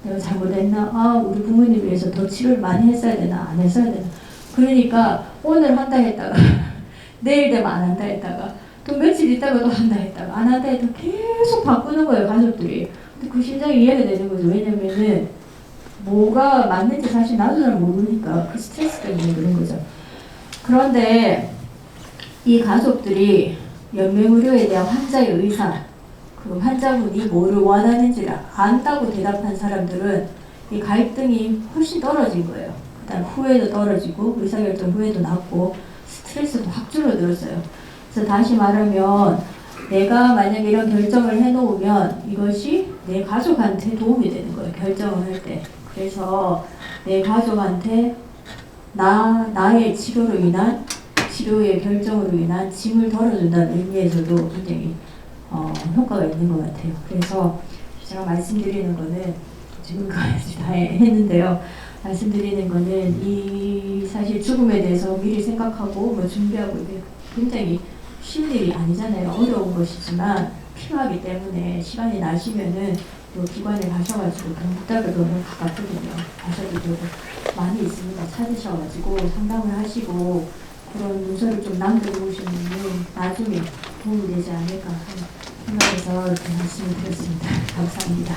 내가 잘못했나? 아 우리 부모님 위해서 더 치료를 많이 했어야 되나 안 했어야 되나. 그러니까 오늘 한다 했다가 내일 되면 안 한다 했다가 또 며칠 있다가 또 한다 했다가 안 한다 했다가 계속 바꾸는 거예요 가족들이. 근데 그 심정이 이해가 되는 거죠. 왜냐면은 뭐가 맞는지 사실 나도 잘 모르니까 그 스트레스 때문에 그런 거죠. 그런데 이 가족들이 연명의료에 대한 환자의 의사, 그 환자분이 뭐를 원하는지를 안다고 대답한 사람들은 이 갈등이 훨씬 떨어진 거예요. 그 다음 후회도 떨어지고 의사결정 후회도 낮고 스트레스도 확 줄어들었어요. 그래서 다시 말하면 내가 만약에 이런 결정을 해놓으면 이것이 내 가족한테 도움이 되는 거예요. 결정을 할 때. 그래서 내 가족한테 나의 치료로 인한 치료의 결정으로 인한 짐을 덜어준다는 의미에서도 굉장히 효과가 있는 것 같아요. 그래서 제가 말씀드리는 거는 지금까지 다 했는데요. 말씀드리는 거는 이 사실 죽음에 대해서 미리 생각하고 뭐 준비하고 이게 굉장히 쉬운 일이 아니잖아요. 어려운 것이지만 필요하기 때문에 시간이 나시면은 또 기관에 가셔가지고 동북대학교도 가깝거든요. 가셔도 되고 많이 있습니다. 찾으셔가지고 상담을 하시고 그런 문서를 좀 남겨놓으시면 나중에 도움이 되지 않을까 하는 생각에서 이렇게 말씀을 드렸습니다. 감사합니다.